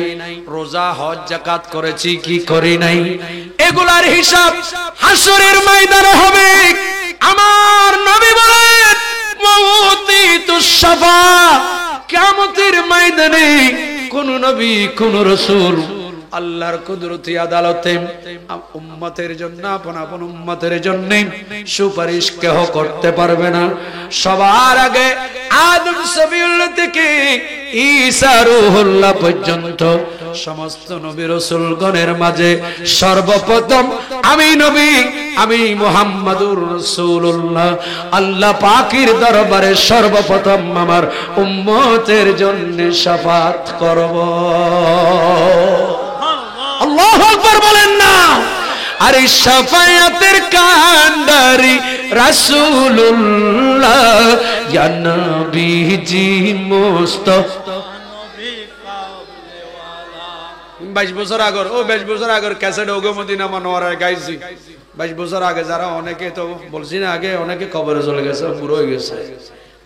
রোজা হজ যাকাত করেছি কি করি নাই, এগুলার হিসাব হাসরের ময়দানে হবে। আমার নবী বলেন মাউতিতুস শাফা, কিয়ামতের ময়দানে কোন নবী কোন রাসূল আল্লাহর কুদরতি আদালতে উম্মতের জন্য আপন উম্মতের জন্য সুপারিশ কেহ করতে পারবে না। সবার আগে আদম সফিউল্লাহ থেকে ঈসা রূহুল্লাহ পর্যন্ত সমস্ত নবী রাসূলগণের মাঝে সর্বপ্রথম আমি নবী, আমি মুহাম্মাদুর রাসূলুল্লাহ আল্লাহ পাকের দরবারে সর্বপ্রথম আমার উম্মতের জন্য শাফাত করব। আল্লাহু আকবার বলেন না। আরে শাফায়াতের কান্ডারি রাসূলুল্লাহ ইয়া নবীজি মুস্তাফা। 22 বছর আগর 22 বছর আগর ক্যাসেট ওগো মদিনা মনোয়ারার গাইছি। 22 বছর আগে যারা অনেকে তো বলছি না, আগে অনেকে কবরে চলে গেছে, পুরো হয়ে গেছে।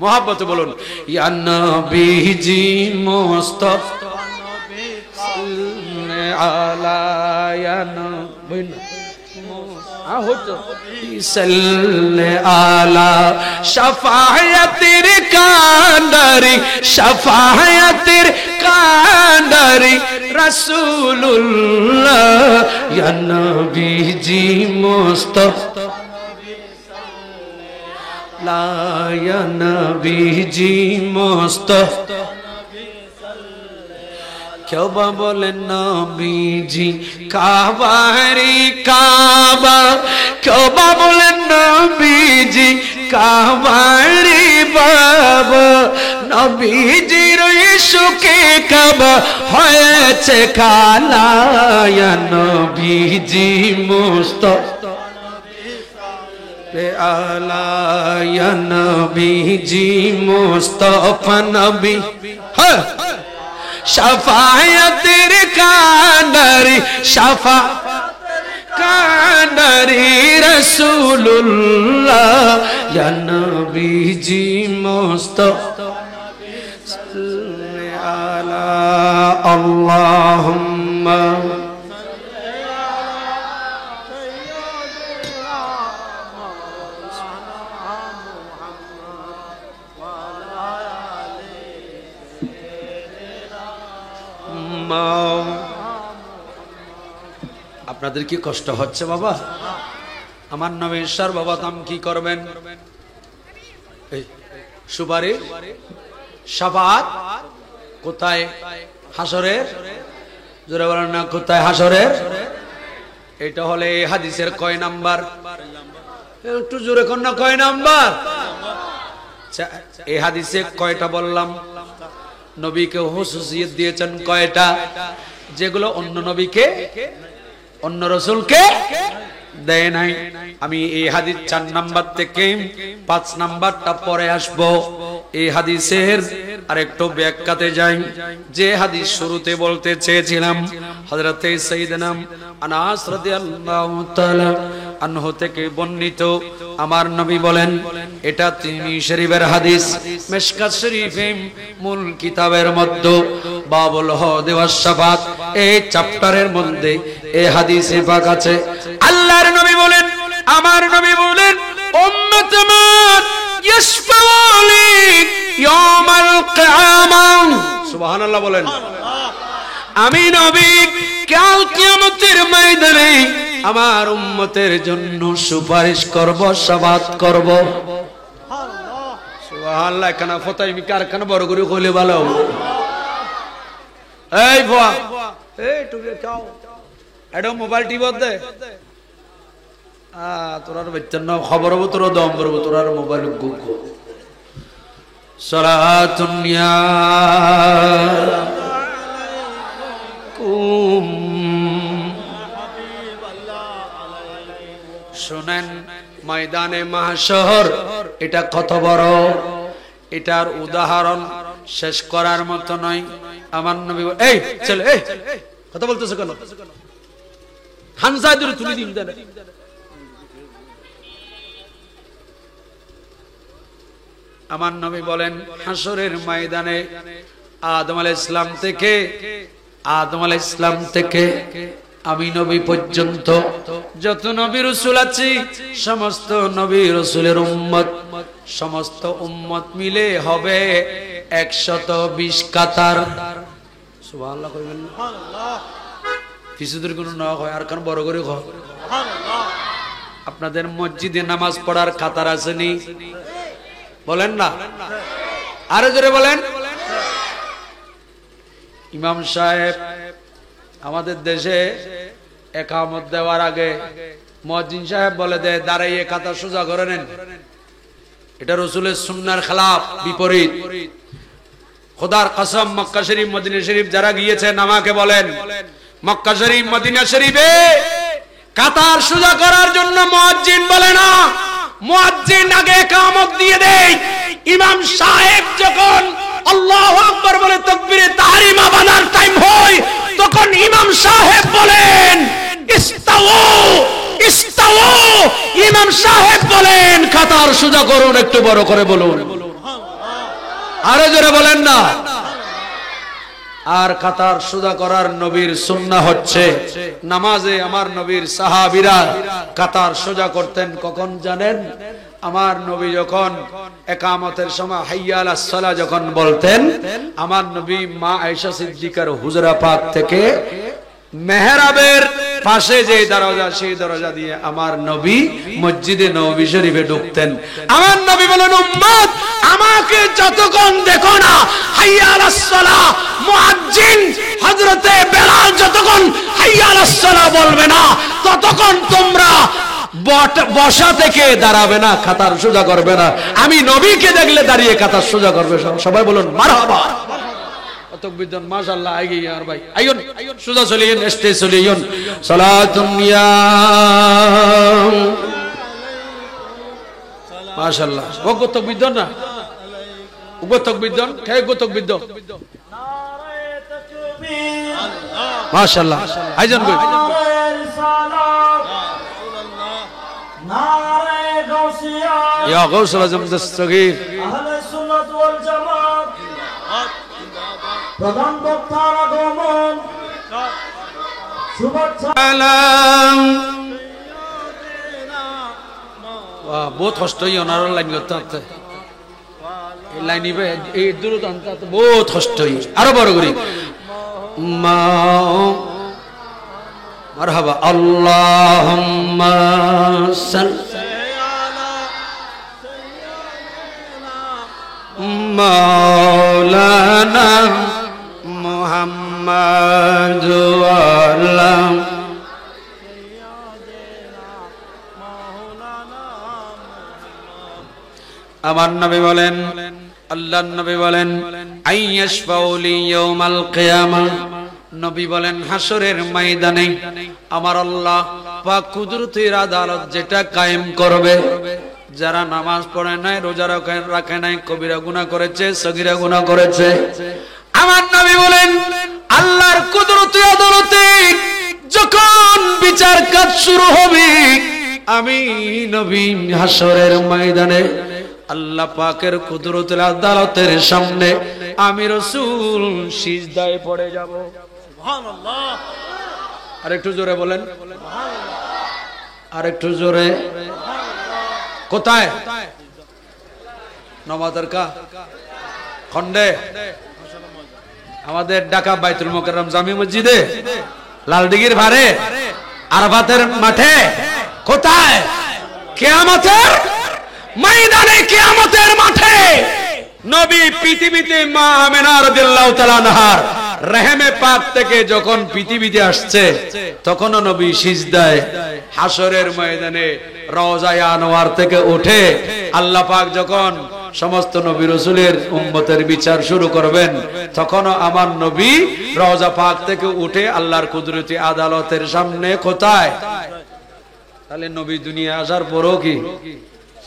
মহব্বতে বলুন ইয়া নবীজি মুস্তাফা আলা ইয়া নবী সাল্লে আলা শাফায়াতের কান্ডারি, শাফায়াতের কান্ডারি রাসূলুল্লাহ ইয়া নবীজি মুস্তাফা লা ইয়া নবীজি মুস্তাফা। কাবা বলেন নবীজি কাবারি কাবা, কাবা বলেন নবীজি কাবারি বাবা, নবীজির ইশকে কাবা হয়েছে কালা ইয়া নবীজি মুস্তাফা আলা ইয়া নবীজি মুস্তাফা নবী। হ্যাঁ শাফায়াতের কান্ডারি, শাফা কান্ডারি রাসূলুল্লাহ ইয়া নবীজি মুস্তাফা সাল্লি আলা আল্লাহুম্মা আপনাদের কি কষ্ট হচ্ছে বাবা? আমার নবীর সর্বপ্রথম কি করবেন? সুপারিশ শাফাত কোথায়? হাসরের। জোরে বলেন না কোথায়? হাসরের। এটা হলে এই হাদিসের কয় নাম্বার? একটু জোরে কোন না, কয় নাম্বার? এই হাদিসে কয়টা বললাম? নবীকে হুসুসিয়ত দিয়েছেন কয়টা, যেগুলো অন্য নবীকে অন্য রাসূলকে দেয় নাই। আমি এই হাদিস 4 নাম্বার থেকে 5 নাম্বারটা পরে আসব। এই হাদিসের আরেকটু ব্যাখ্যাতে যাই। যে হাদিস শুরুতে বলতে চেয়েছিলাম, হযরতে সাইয়েদনা আনাস রাদিয়াল্লাহু তাআলা আনহু থেকে বর্ণিত, আমার নবী বলেন, এটা তিরমিজি শরীফের হাদিস। মিশকাত শরীফে মূল কিতাবের মধ্যে বাবুল হদ ওয়াস শাফাত এই চ্যাপ্টারের মধ্যে এই হাদিসে পাক আছে। আল্লাহর নবী বলেন, আমার নবী বলেন, উম্মত আমার ইয়াশফাউলি ইয়াউমাল কিয়ামাহ। সুবহানাল্লাহ বলেন। আমি নবী কাল কিয়ামতের ময়দানে আমার উম্মতের জন্য সুপারিশ করব, শাফাত করব। সুবহানাল্লাহ। কেন ফতাইমি কারখানা বড় করে কইলে ভালো হবে। এই বাবা, এই টুকে খাও, এটা মোবাইল টিভি দে। তোরার বেচন না খবর হবো, তোর দম করবো, তোরার মোবাইল গুগ। সালাতুন ইয়া কুম। শুনেন, ময়দানে মাহশর এটা কত বড়, এটার উদাহরণ শেষ করার মতো নয়। আমার নবী এই চলে এই কথা বলতেছো কেন? হানজা দূরে তুলে দিন দেন। আমার নবী বলেন হাসরের ময়দানে আদম আলাইহিস সালাম থেকে আমি নবী পর্যন্ত যত নবী রাসূল আছে সমস্ত নবী রাসূলের উম্মত, সমস্ত উম্মত মিলে হবে 120 কাতার। সুবহানাল্লাহ কইবেন না? সুবহানাল্লাহ। কিছুদের কোনো না হয় আর কারণ বড় করে হয়। সুবহানাল্লাহ। আপনাদের মসজিদে নামাজ পড়ার কাতার আছে নি? বলেন না, আরো জোরে বলেন। ইমাম সাহেব আমাদের দেশে একামত দেওয়ার আগে মুয়াজ্জিন সাহেব বলে দেয় দাঁড়াইয়ে কাতার সোজা করে নেন। এটা রাসূলের সুন্নাহর খেলাফ, বিপরীত। খোদার কসম মক্কা শরীফ মদিনা শরীফ যারা গিয়েছেন আমাকে বলেন, মক্কা শরীফ মদিনা শরীফে কাতার সোজা করার জন্য মুয়াজ্জিন বলে না, মুয়াজ্জিন আগে ইকামত দিয়ে দেয়। ইমাম সাহেব যখন আল্লাহু আকবার বলে তাকবীরে তাহরিমা বানার টাইম হয় তখন ইমাম সাহেব বলেন ইস্তাউ ইস্তাউ। ইমাম সাহেব বলেন কাতার সোজা করুন, একটু বড় করে বলুন, আরো জোরে বলেন না। আর কাতার সোজা করার নবীর সুন্নাহ হচ্ছে নামাজে আমার নবীর সাহাবীরা কাতার সোজা করতেন কখন জানেন? আমার নবী যখন ইকামতের সময় হাইয়া আলাস সালাহ যখন বলতেন, আমার নবী মা আয়েশা সিদ্দিকার হুজরা পাক থেকে মেহরাবের পাশে যে দরজা, সেই দরজা দিয়ে আমার নবী মসজিদে নববী শরীফে ঢুকতেন। আমার নবী বলেন উম্মত আমাকে যতক্ষণ দেখো না হাইয়া আলাস সালাহ, মুয়াজ্জিন হযরতে বেলাল যতক্ষণ হাইয়া আলাস সালাহ বলবে না ততক্ষণ তোমরা বসা থেকে দাঁড়াবে না, কাতার সোজা করবে না। আমি নবীকে দেখলে দাঁড়িয়ে কাতার সোজা করবে। সবাই বলুন মারহাবা। তকবীর মাশাআল্লাহ। আগে আর ভাই আইয়ুন সোজা চলিয়েন, স্টেজ চলিয়েন। সালাতুন ইয়া মাশাআল্লাহ। ওগো তকবীর দেন না, ওগো তকবীর দেন, কে গো তকবীর দাও। নারে তাকবীর আল্লাহ মাশাআল্লাহ। আইজন কই নারে গাউসিয়া ইয়া গাউসুল আজম দস্তগীর আহলে সুন্নাত ওয়াল জামাত প্রধান বক্তার আগমন শুভেচ্ছা সালাম। বাহ বহুত কষ্ট হই ওনার লাইন করতে, এই লাইনিবে এই দূরত আনতে বহুত কষ্ট হই। আরো বড় করি মারহাবা। আল্লাহুম্মা সাল্লি আলা সাইয়্যিদিনা মাওলানা মুহাম্মাদ ওয়া আলা সাইয়্যিদিনা মাওলানা মুহাম্মদ। আমার নবী বলেন, আল্লাহর নবী বলেন আইয়াশফাউলি ইয়াউমাল কিয়ামা। নবী বলেন হাসরের ময়দানে আমার আল্লাহ পাক কুদরতের আদালত যেটা কায়েম করবে, যারা নামাজ পড়ে নাই, রোজা রাখে নাই, কবিরা গুনাহ করেছে, সগীরা গুনাহ করেছে, আমার নবী বলেন আল্লাহর কুদরতের আদালতে যখন বিচার কাজ শুরু হবে, আমি নবী হাসরের ময়দানে আল্লাহ পাকের কুদরতের আদালতের সামনে আমি রাসূল সিজদায় পড়ে যাব। সুবহানাল্লাহ। আরেকটু জোরে বলেন, আরেকটু জোরে। কোথায়? নমাজের খন্ডে আমাদের ঢাকা বাইতুল মোকাররম জামি মসজিদে, লালদিঘির ভারে, আরাফাতের মাঠে। কোথায়? কিয়ামতের ময়দানে, কিয়ামতের মাঠে নবী পৃথিবীতে মা আমেনা রাদিয়াল্লাহু তাআলা আনহার রহমে পাক থেকে যখন পৃথিবীতে আসছে তখনও নবী সিজদায়। হাসরের ময়দানে রওজায়ে আনোয়ার থেকে উঠে আল্লাহ পাক যখন সমস্ত নবী রাসূলের উম্মতের বিচার শুরু করবেন তখনও আমার নবী রওজা পাক থেকে উঠে আল্লাহর কুদরতি আদালতের সামনে। কোথায়? তাহলে নবী দুনিয়া আসার পরও কি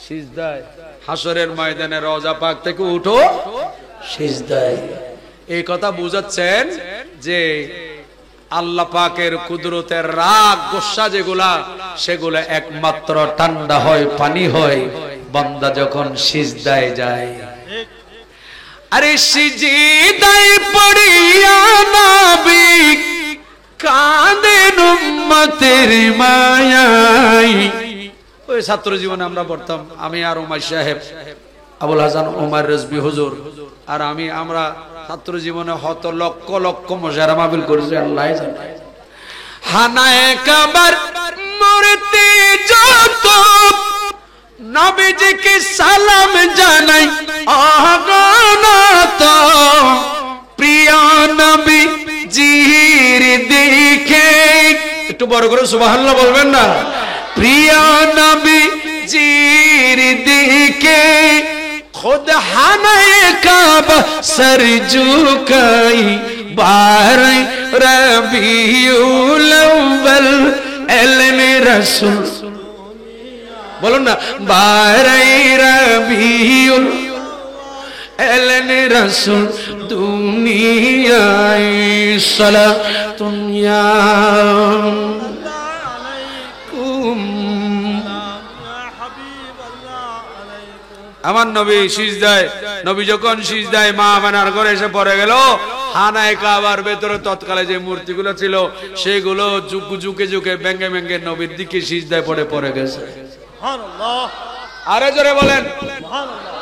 সিজদায়? হাসরের ময়দানে রওজা পাক থেকে উঠো সিজদায়। এই কথা বুঝাচ্ছেন যে আল্লাহ পাকের কুদরতের রাগ গোসা যেগুলা সেগুলা একমাত্র ঠান্ডা হয়, পানি হয় বান্দা যখন সিজদায় যায়। আরে সিজদায় পড়িয়া নবী কাঁদেন উম্মতের মায়ায়। ওই ছাত্র জীবনে আমরা পড়তাম, আমি আর উমার সাহেব, আবুল হাসান উমার রেজবি হুজুর আর আমরা ছাত্র জীবনে হত লক্ষ লক্ষ মুশারা মাহফিল করেছি, আল্লাহ জানে। হানায়ে কাবার মূর্তি যত নবীজিকে সালাম জানাই অগণত, প্রিয় নবী জির দিকে, একটু বড় করে সুবহানাল্লাহ বলবেন না? প্রিয় নবী জির দিকে खुद हनाए काबा सर झुकाई, बार रबीउल अव्वल एलने रसूल, बोलो ना, बार रबीउल एलने रसूल दुनियाए सलातुन या আমার নবী সিজদায়, নবী যখন সিজদায় মা আমেনার ঘরে এসে পড়ে গেল, হানায়ে কাবার ভেতরে তৎকালে যে মূর্তিগুলো ছিল সেগুলো ঝুঁকে ঝুঁকে ভেঙে ভেঙে নবীর দিকে সিজদায় পড়ে গেছে। সুবহানাল্লাহ, আরে জোরে বলেন সুবহানাল্লাহ।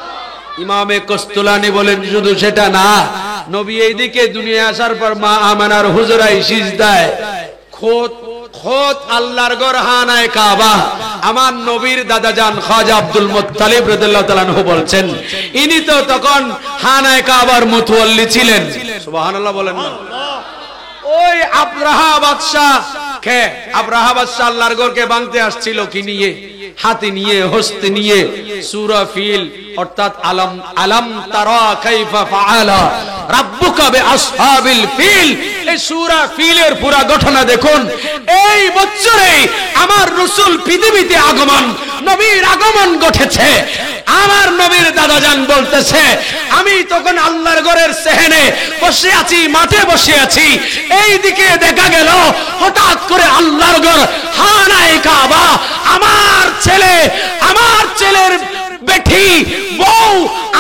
ইমামে কস্তুলানি বলেন শুধু সেটা না, নবী এই দিকে দুনিয়া আসার পর মা আমেনার হুজরায় সিজদায় খোদ আল্লাহর ঘর হানায়ে কাবা। আমার নবীর দাদা জান খাজা আব্দুল মুত্তালিব রাদিয়াল্লাহু তাআলা আনহু বলছেন, ইনি তো তখন হানায়ে কাবার মুতওয়াল্লি ছিলেন। সুবহানাল্লাহ বলেন না? ওই আব্রাহা বাদশা কে, আব্রাহা বাদশা আল্লাহর ঘরকে ভাঙতে আসছিল কি নিয়ে? হাতি নিয়ে, হস্তি নিয়ে। সূরা ফিল অর্থাৎ আলাম তারা কাইফা ফাআলা রাব্বুকা বিআসহাবিল ফিল, এই সূরা ফিলের পুরো ঘটনা দেখুন। এই বছরে আমার রাসূল পৃথিবীতে আগমন, নবীর আগমন ঘটেছে। আমার নবীর দাদাজান বলতেছে, আমি তখন আল্লাহর ঘরের সেহেনে বসে আছি, মাঠে বসে আছি, এই দিকে দেখা গেল হঠাৎ করে আল্লাহর ঘর হানায়ে কাবা, আমার ছেলের বেটি বউ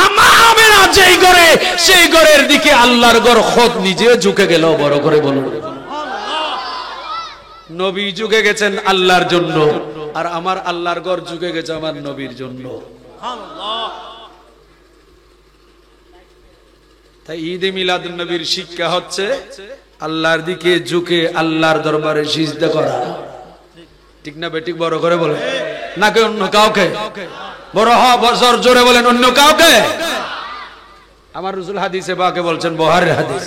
আমেনা যেই ঘরে, সেই ঘরের দিকে আল্লাহর ঘর খোদ নিজে ঝুঁকে গেল। বড় করে বলুন, নবী ঝুঁকে গেছেন আল্লাহর জন্য, আর আমার আল্লাহর ঘর ঝুঁকে গেছে আমার নবীর জন্য। তাই ঈদে মিলাদুন নবীর শিক্ষা হচ্ছে আল্লাহর দিকে ঝুঁকে আল্লাহর দরবারে সিজদা করা। ঠিক না বেঠিক? বড় করে বলেন, নাকি অন্য কাউকে? বড় বছর জোরে বলেন, অন্য কাউকে? আমার রাসূল হাদিসে পাকে বলছেন, বুখারীর হাদিস,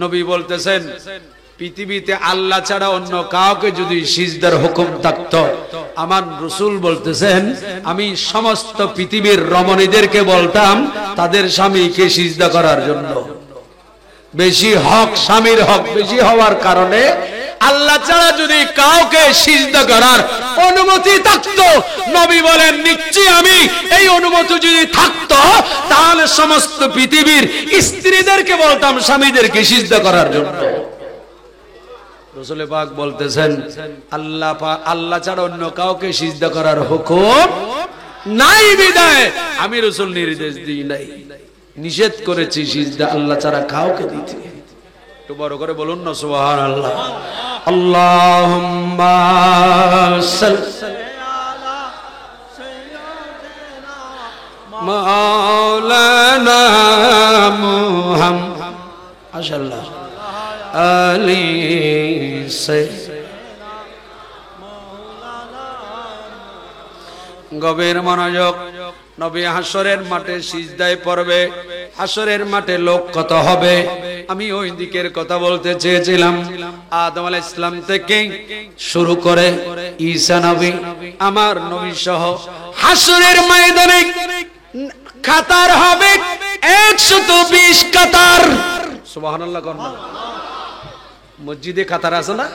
নবী বলতেছেন পৃথিবীতে আল্লাহ ছাড়া অন্য কাউকে যদি সিজদার হুকুম থাকতো, আমার রাসূল বলতেছেন আমি সমস্ত পৃথিবীর রমণীদেরকে বলতাম তাদের স্বামীকে সিজদা করার জন্য। বেশি হক, স্বামীর হক বেশি হওয়ার কারণে আল্লাহ ছাড়া যদি কাউকে সিজদা করার অনুমতি থাকতো, নবী বলেন নিশ্চয়ই আমি এই অনুমতি যদি থাকতো তাহলে সমস্ত পৃথিবীর স্ত্রীদেরকে বলতাম স্বামীদেরকে সিজদা করার জন্য। রাসূল পাক বলতেছেন আল্লাহ ছাড়া অন্য কাউকে সিজদা করার হুকুম নাই বিদায় আমি রাসূল নির্দেশ দিই নাই, নিষেধ করেছি সিজদা আল্লাহ ছাড়া কাউকে দিতে। একটু বড় করে বলুন না সুবহানাল্লাহ। আল্লাহুম্মা সাল্লি আলা সাইয়্যিদিনা মাওলানা মুহাম্মদ মাশাআল্লাহ আলী সাইয়্যিদিনা মাওলানা। গভীর মনোযোগ। নবী হাসরের মাঠে সিজদায় পড়বে। হাসরের মাঠে লোক কত হবে আমি ওই দিকের কথা বলতে চেয়েছিলাম। আদম আলাইহিস সালাম থেকে শুরু করে ঈসা নবী, আমার নবী সহ হাসরের ময়দানে কাতার হবে 120 কাতার। সুবহানাল্লাহ কোন মসজিদে কাতার আছে না,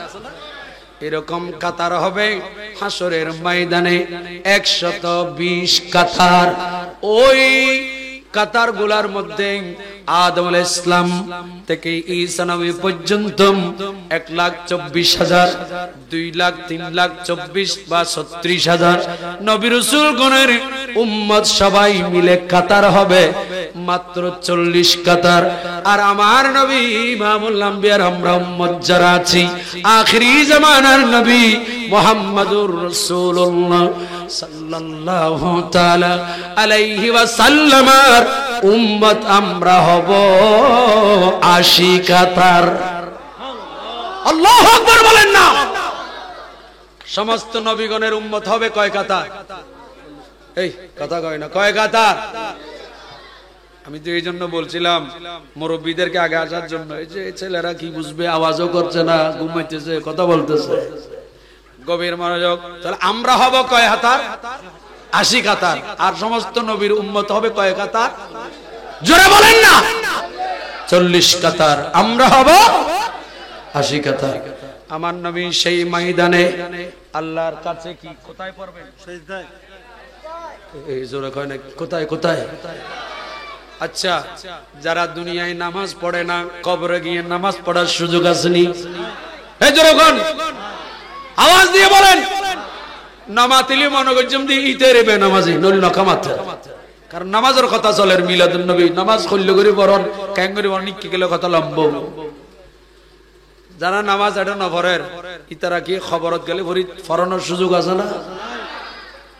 এরকম কাতার হবে হাসরের ময়দানে 120 কাতার। ওই কাতার গুলার মধ্যে আদম আলাইহিস সালাম থেকে ঈসা নবী পর্যন্ত 1,24,000, 2 লাখ, 3 লাখ 24 বা 36,000 নবী রাসূল গণের উম্মত সবাই মিলে কাতার হবে মাত্র 40 কাতার। আর আমার নবী ইমামুল আম্বিয়ার আমরা উম্মত যারা আছি, আখিরি জামানার নবী মুহাম্মাদুর রাসূলুল্লাহ সাল্লাল্লাহু তাআলা আলাইহি ওয়াসাল্লামের উম্মত আমরা হব 80 কাতার। আল্লাহু আকবার বলেন না। সমস্ত নবীগণের উম্মত হবে কয় কাতার? এই কথা কয় না, কয় কাতার? আমি তো এই জন্য বলছিলাম মুরব্বীদেরকে আগে আসার জন্য। এই যে ছেলেরা কি বুঝবে, আওয়াজও করছে না, ঘুমাইতেছে, কথা বলতেছে, গভীর মনোযোগ। তাহলে আমরা হব কয় কাতার? 80 কাতার। আর সমস্ত নবীর উম্মত হবে কয় কাতার? জোরে বলেন না। 40 কাতার। আমরা হব 80 কাতার। আমার নবী সেই ময়দানে আল্লাহর কাছে কি কোথায় পড়বেন? সিজদায়। এই জোরে কয় না, কোথায় কোথায়? আচ্ছা, যারা দুনিয়ায় নামাজ পড়ে না, কবরে গিয়ে নামাজ পড়ার সুযোগ আসেনি? এই জোরে কোন আওয়াজ দিয়ে বলেন। নামাতিলি মনে করছেন দি ইতেরে বে নামাজি নল নকামাতে। কারণ নামাজের কথা চলে, মিলাদুন নবী নামাজ কইলে করি বরণ কেন করি অনেক কি গেলে কথা লম্ব। যারা নামাজ এটা নভরের ইতারা কি খবরত গেলে ভরি ফরানোর সুযোগ আছে না?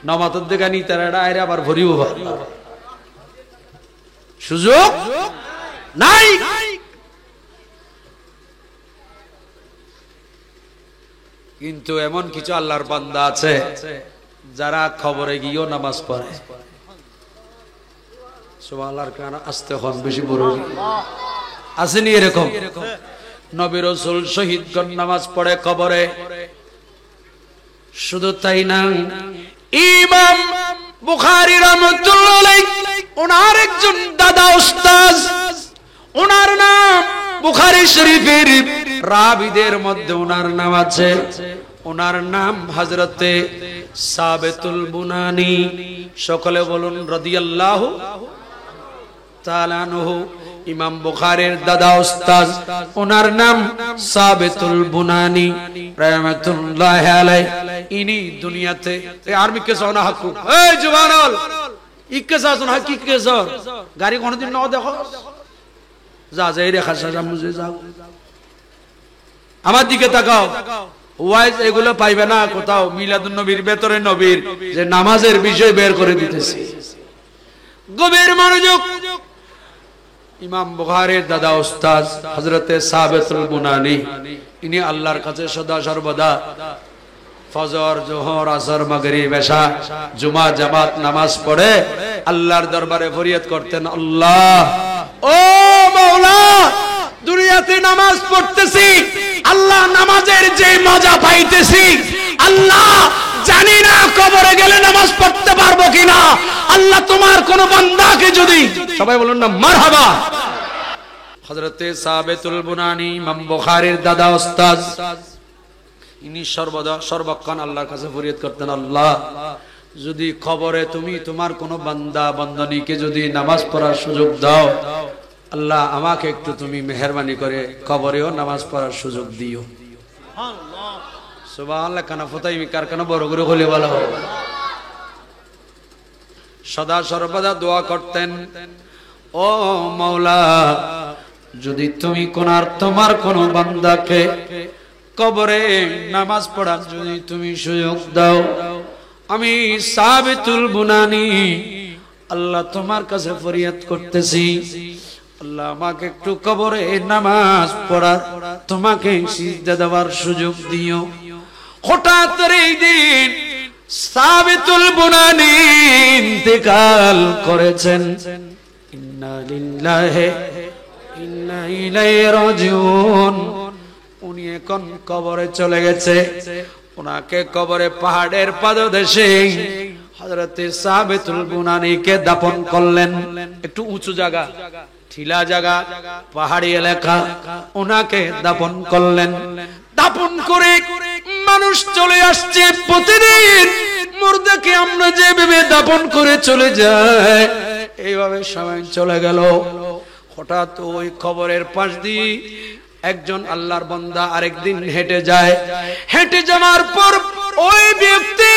নামাজের দিকে নি তারা এটা আইরে আবার ভরিব সুযোগ নাই। কিন্তু এমন কিছু আল্লাহর বান্দা আছে যারা খবরে গিয়েও নামাজ পড়ে। সুবহানাল্লাহর কারণে আস্তে হন বেশি বড় আসেনি এরকম? নবী রাসূল শহীদগণ নামাজ পড়ে কবরে। শুধু তাই না, ইমাম বুখারী রাহমাতুল্লাহ আলাইহি ওনার একজন দাদা উস্তাদ, ওনার নাম বুখারী শরীফের রাবিদের মধ্যে ওনার নাম আছে। ওনার নাম হযরতে সাবিতুল বুনানি। সকলে বলুন রাদিয়াল্লাহু তাআলা আনহু। ইমাম বুখারীর দাদা উস্তাদ, ওনার নাম সাবিতুল বুনানি রাহমাতুল্লাহি আলাইহি। ইনি দুনিয়াতে আর্মি কে সোনা হাকু এই জওয়ানল ইকে সাজন হাকি কে সর গাড়ি কোনদিন না দেখো যা যাই রে খাসা মুজে যাও। আমার দিকে তাকাও, ওয়াইজ এগুলো পাইবে না কোথাও। মিলাদুন নবীর ভেতরে নবীর যে নামাজের বিষয় বের করে দিতেছি, গভীর মনোযোগ। ইমাম বুখারীর দাদা উস্তাদ হযরতে সাবিতুল বুনানি, ইনি আল্লাহর কাছে সদা সর্বদা ফজর, জোহর, আসর, মাগরিব, এশা, জুমা জামাত নামাজ পড়ে আল্লাহর দরবারে ফরিয়াদ করতেন, আল্লাহ ও মাওলা, দুনিয়াতে নামাজ পড়তেছি আল্লাহ, নামাজের যে মজা পাইতেছি আল্লাহ, জানি না কবরে গেলে নামাজ পড়তে পারবো কিনা। আল্লাহ তোমার কোন বান্দাকে যদি, সবাই বলুন না মারহাবা। হযরতে সাবিতুল বুনানি ইমাম বুখারীর দাদা উস্তাদ, ইনি সর্বদা সর্বক্ষণ আল্লাহর কাছে ফরিয়াদ করতেন, আল্লাহ যদি কবরে তুমি তোমার কোন বান্দা বান্দনীকে যদি নামাজ পড়ার সুযোগ দাও, আল্লাহ আমাকে একটু তুমি মেহেরবানি করে কবরেও নামাজ পড়ার সুযোগ দিও। সুবহানাল্লাহ। কানা ফতাই কার কানা বড় করে হলে ভালো হবে। সদা সর্বদা দোয়া করতেন, ও মাওলা যদি তুমি তোমার কোন বান্দাকে কবরে নামাজ পড়ার যদি তুমি সুযোগ দাও, আমি সাবিতুল বুনানি আল্লাহ তোমার কাছে ফরিয়াদ করতেছি, আল্লাহ আমাকে একটু কবরে নামাজ পড়ার, তোমাকে সিজদা দেওয়ার সুযোগ দিও। হঠাৎ এই দিন সাবিতুল বুনানি ইন্তেকাল করেছেন। ইন্না লিল্লাহি ইন্না ইলাইহি রাজিউন। উনি এখন কবরে চলে গেছে। ওনাকে কবরে পাহাড়ের পাদদেশে হযরতে সাবিতুল বুনানিকে দাফন করলেন। একটু উঁচু জায়গা, ঠিলা জায়গা, পাহাড়ি এলাকা, ওনাকে দাফন করলেন। দাফন করে মানুষ চলে আসছে প্রতিদিন মুর্দাকে আমরা যেভাবে দাফন করে চলে যাই, এইভাবে সময় চলে গেল। হঠাৎ ওই কবরের পাশ দিয়ে একজন আল্লাহর বান্দা আরেকদিন হেঁটে যায়। হেঁটে যাওয়ার পর ওই ব্যক্তি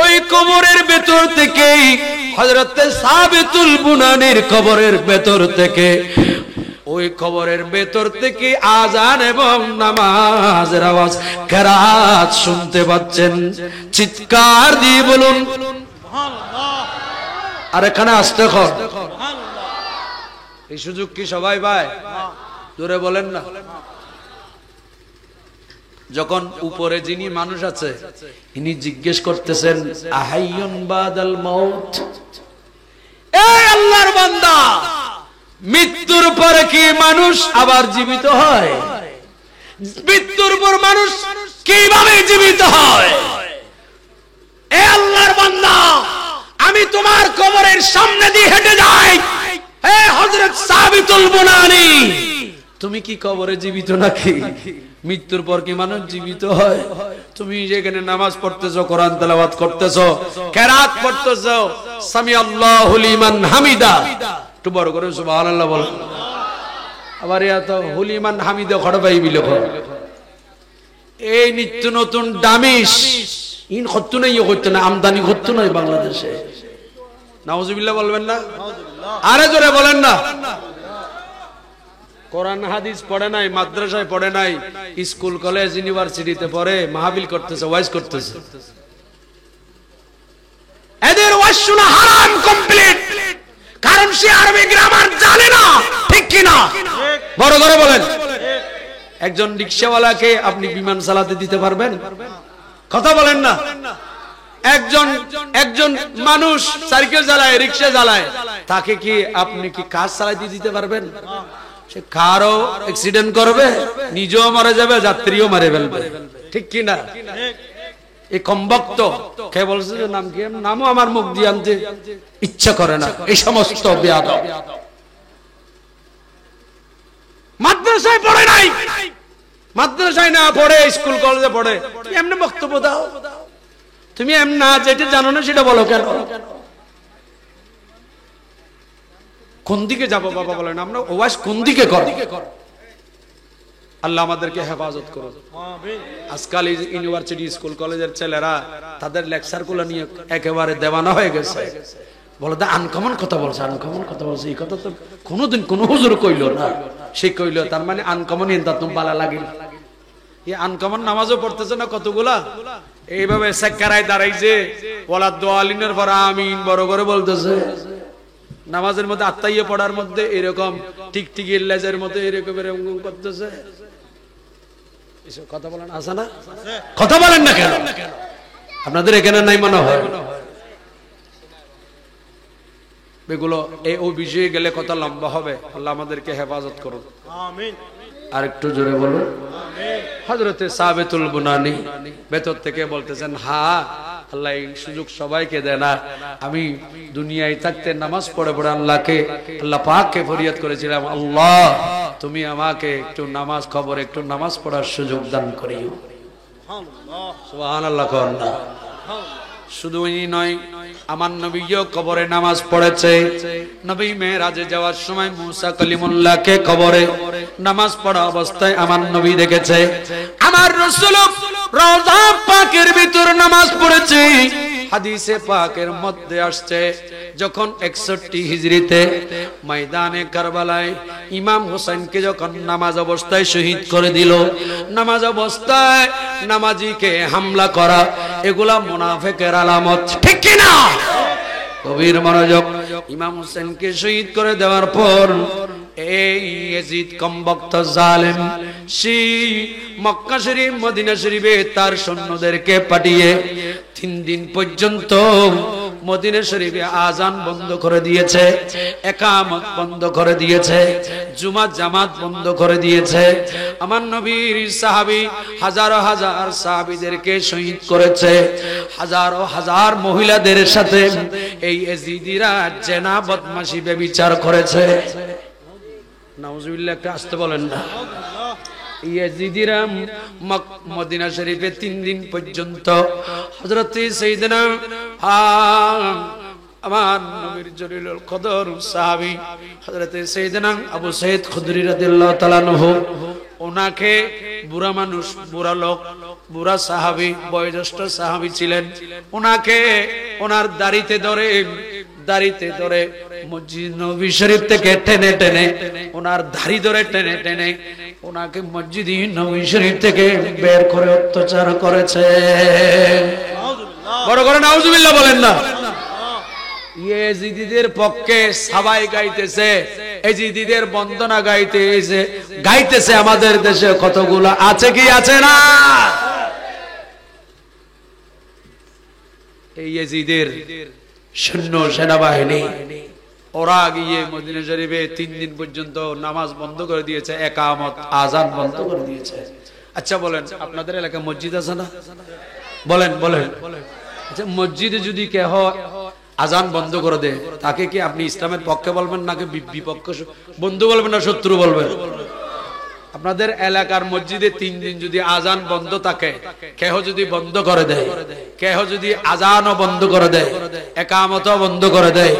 ওই কবরের ভেতর থেকে, হযরত সাবিতুল বুনানির কবরের ভেতর থেকে, ওই কবরের ভেতর থেকে আযান এবং নামাজের আওয়াজ, কিরাত শুনতে পাচ্ছেন। চিৎকার দিয়ে বলুন সুবহানাল্লাহ। আর এখানে আসতে কর এই সুযোগ কি সবাই পায়? জোরে বলেন না। যখন উপরে যিনি মানুষ আছে ইনি জিজ্ঞেস করতেছেন, আহাইয়ুন বাদাল মাউত, এই আল্লাহর বান্দা, মৃত্যুর পরে কি মানুষ আবার জীবিত হয়? মৃত্যুর পর মানুষ কিভাবে জীবিত হয়? এই আল্লাহর বান্দা, আমি তোমার কবরের সামনে দিয়ে হেঁটে যাই, হে হযরত সাবিতুল বুনানি, তুমি কি কবরে জীবিত নাকি? মৃত্যুর পর কি মানুষ জীবিত হয়? তুমি যেখানে নামাজ পড়তেছো, কোরআন তেলাওয়াত করতেছো, কিরাত পড়তেছো, সামি আল্লাহু লিমান হামিদা, একটু বড় করে সুবহানাল্লাহ বল। আবার এত হুলিমান হামিদা খড়বাই বিল, এই নিত্য নতুন দামিশ ইন হতো না, ইয়ে হতো না, আমদানি হতো না বাংলাদেশে। নাউজুবিল্লাহ বলবেন না? আরে জোরে বলেন না। কোরআন হাদিস পড়ে নাই, মাদ্রাসায় পড়ে নাই, স্কুল কলেজ ইউনিভার্সিটিতে পড়ে, মাহফিল করতেছে, ওয়াজ করতেছে। এদের ওয়াজ শোনা হারাম কমপ্লিট, কারণ সে আরবি গ্রামার জানে না, ঠিক কি না? বড় করে বলেন। একজন রিকশাওয়ালাকে আপনি বিমান চালাতে দিতে পারবেন? কথা বলেন না। একজন মানুষ সাইকেল চালায়, রিকশা চালায়, তাকে কি আপনি কি কার চালাতে দিতে পারবেন? সে কারও অ্যাক্সিডেন্ট করবে, নিজেও মারা যাবে, যাত্রীও মারে ফেলবে, ঠিক কি না? এই কমবক্ত কে বলছে যে নাম কি? নামও আমার মুখ দিয়ে আনতে ইচ্ছা করে না। এই সমস্ত বেয়াদব মাদ্রাসায় পড়ে নাই, মাদ্রাসায় না পড়ে স্কুল কলেজে পড়ে, তুমি এমনি বক্তব্য দাও? তুমি এমন না যেটা জানো না সেটা বলো কেন? কোন দিকে যাবো বাবা বলেন? আমরা ওয়াজ কোন দিকে কর? আল্লাহ আমাদেরকে হেফাজত করুন। আজকাল ইউনিভার্সিটি স্কুল কলেজের ছেলেরা তাদের লেকচার গুলো নিয়ে একেবারে দেওয়ানা হয়ে গেছে। বলে দা আনকমন কথা বলছে, আনকমন কথা বলছে। এই কথা তো কোনোদিন কোন হুজুর কইলো না। সে কইলো, তার মানে আনকমন ইনতাতুম বালা লাগিল। এই আনকমন নামাজও পড়তেছে না কতগুলা, এইভাবে সেক্কারায় দাঁড়াইছে, ওয়ালা দোয়ালিনের পর আমিন বড় করে বলতেছে। নামাজের মধ্যে আত্মাইয়ে পড়ার মধ্যে এরকম টিকটিকি লেজের মধ্যে এরকম এরকম করতেছে। এসব কথা বলেন আছে না? কথা বলেন না কেন? আপনাদের এখানে নাই মনে হয়? এগুলো ওই বিষয়ে গেলে কথা লম্বা হবে। আল্লাহ আমাদেরকে হেফাজত করুন, আমিন। আর একটু জোরে বলুন আমিন। হযরতে সাবিতুল বুনানি ভেতর থেকে বলতেছেন, হ্যাঁ আল্লাহ এই সুযোগ সবাইকে দেয় না। আমি দুনিয়ায় থাকতে নামাজ পড়ে পড়ে আল্লাহ পাককে ফরিয়াদ করেছিলাম, আল্লাহ তুমি আমাকে একটু নামাজ খবর একটু নামাজ পড়ার সুযোগ দান করিও। সুবহানাল্লাহ। শুধু এই নয়, আমার নবীও কবরে নামাজ পড়েছে। নবী মেরাজে যাওয়ার সময় মুসা কলিমুল্লাহকে কবরে নামাজ পড়া অবস্থায় আমার নবী দেখেছে। আমার রাসূল রওজা পাকের ভিতর নামাজ পড়েছে। হাদিসে পাকের মধ্যে আসছে, যখন 61 হিজরিতে ময়দানে কারবালায় ইমাম হোসেনকে যখন নামাজ অবস্থায় শহীদ করে দিল, নামাজ অবস্থায় নামাজিকে হামলা করা, এগুলা মুনাফিকের আলামত, ঠিক কি না? গভীর মনোযোগ। ইমাম হোসেনকে শহীদ করে দেওয়ার পর এই ইয়াজিদ কমবক্ত জালেম সেই মক্কা শরীফ মদিনা শরীফে তার সৈন্যদেরকে পাঠিয়ে 3 দিন পর্যন্ত মদিনা শরীফে আজান বন্ধ করে দিয়েছে, একামত বন্ধ করে দিয়েছে, জুমা জামাত বন্ধ করে দিয়েছে। আমার নবীর সাহাবী হাজার হাজার সাহাবীদেরকে শহীদ করেছে, হাজার হাজার মহিলাদের সাথে এই ইয়াজিদিরা জেনা বদমাশি ব্যভিচার করেছে। নাউজুবিল্লাহ, একটা আসতে বলেন না। ইয়াজিদিরা মদিনা শরীফে 3 দিন পর্যন্ত হযরত সাইয়েদনা আমার নবীর জলিলুল কদর সাহাবী হযরত সাইয়েদনা আবু সাঈদ খুদরি রাদিয়াল্লাহু তাআলা আনহু ওনাকে বুড়া মানুষ, বুড়া লোক, বুড়া সাহাবী, বয়োজ্যেষ্ঠ সাহাবী ছিলেন, ওনাকে ওনার দাড়িতে ধরে মসজিদ নববী শরীফ থেকে টেনে টেনে ওনার দাড়ি ধরে টেনে টেনে ওনাকে মসজিদ নববী শরীফ থেকে বের করে অত্যাচার করেছে। বড় করে নাউজুবিল্লাহ বলেন না। ইয়েজিদিদের পক্ষে সবাই গাইতেছে, ইয়েজিদিদের বন্দনা গাইতেছে আমাদের দেশে কতগুলো আছে কি আছে না? এই ইয়েজিদের সৈন্য সেনাবাহিনী ওরা গিয়ে মদিনা শরীফে 3 দিন পর্যন্ত নামাজ বন্ধ করে দিয়েছে, একামত আযান বন্ধ করে দিয়েছে। আচ্ছা বলেন, আপনাদের এলাকায় মসজিদ আছে না? বলেন বলেন। আচ্ছা, মসজিদে যদি কেহ আযান বন্ধ করে দেয়, তাকে কি আপনি ইসলামের পক্ষে বলবেন নাকি বিপক্ষে, বন্ধু বলবেন না শত্রু বলবেন? আপনাদের এলাকার মসজিদে 3 দিন যদি আযান বন্ধ থাকে, কেহ যদি বন্ধ করে দেয়, কেহ যদি আযানও বন্ধ করে দেয়, একামতও বন্ধ করে দেয়,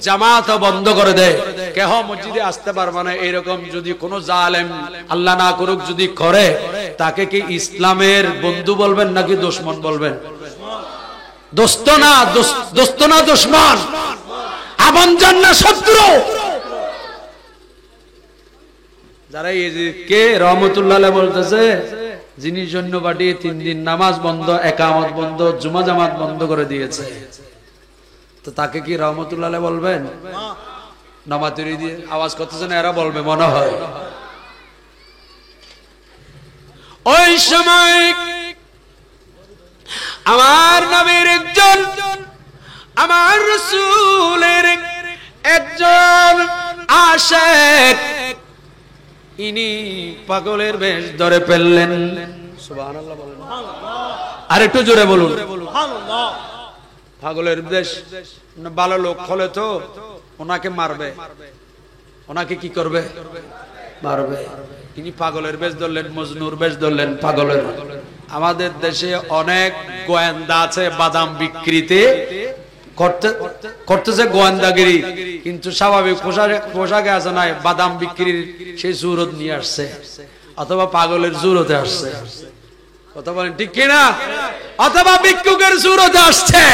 জামাতও বন্ধ করে দেয়, কেহ মসজিদে আসতে পারবে না, এরকম যদি কোনো জালেম আল্লাহ না করুক যদি করে, তাকে কি ইসলামের বন্ধু বলবেন নাকি দুশমন বলবেন? দোস্ত না দুশমন, আপনজন না শত্রু? যারা কে রহমতুল্লাহ বলতেছে যিনি সৈন্য পাঠিয়ে 3 দিন নামাজ বন্ধ, একামত বন্ধ, জুমা জামাত বন্ধ করে দিয়েছে, তো তাকে কি রহমতুল্লাহ বলবেন? নামাতুরি দিয়ে আওয়াজ করতেছে না, এরা বলবে মনে হয়। ওই সময় আমার নবীর একজন, আমার রাসূলের একজন আশিক, ইনি পাগলের বেশ ধরে ফেললেন। সুবহানাল্লাহ বলেন, আর একটু জোরে বলুন সুবহানাল্লাহ। পাগলের বেশ, ভালো লোক হলে তো ওনাকে মারবে, ওনাকে কি করবে? মারবে। ইনি পাগলের বেশ ধরলেন, মজনুর বেশ ধরলেন, পাগলের। আমাদের দেশে অনেক গোয়েন্দা আছে বাদাম বিক্রিতে করতেছে গোয়েন্দাগিরি, কিন্তু স্বাভাবিক পোশাকে আছে না, বাদাম বিক্রির সেই সুরত নিয়ে আসছে, অথবা পাগলের সুরতে আসছে, কথা বলেন ঠিক কিনা? অথবা ভিক্ষুকের সুরতে আসছে,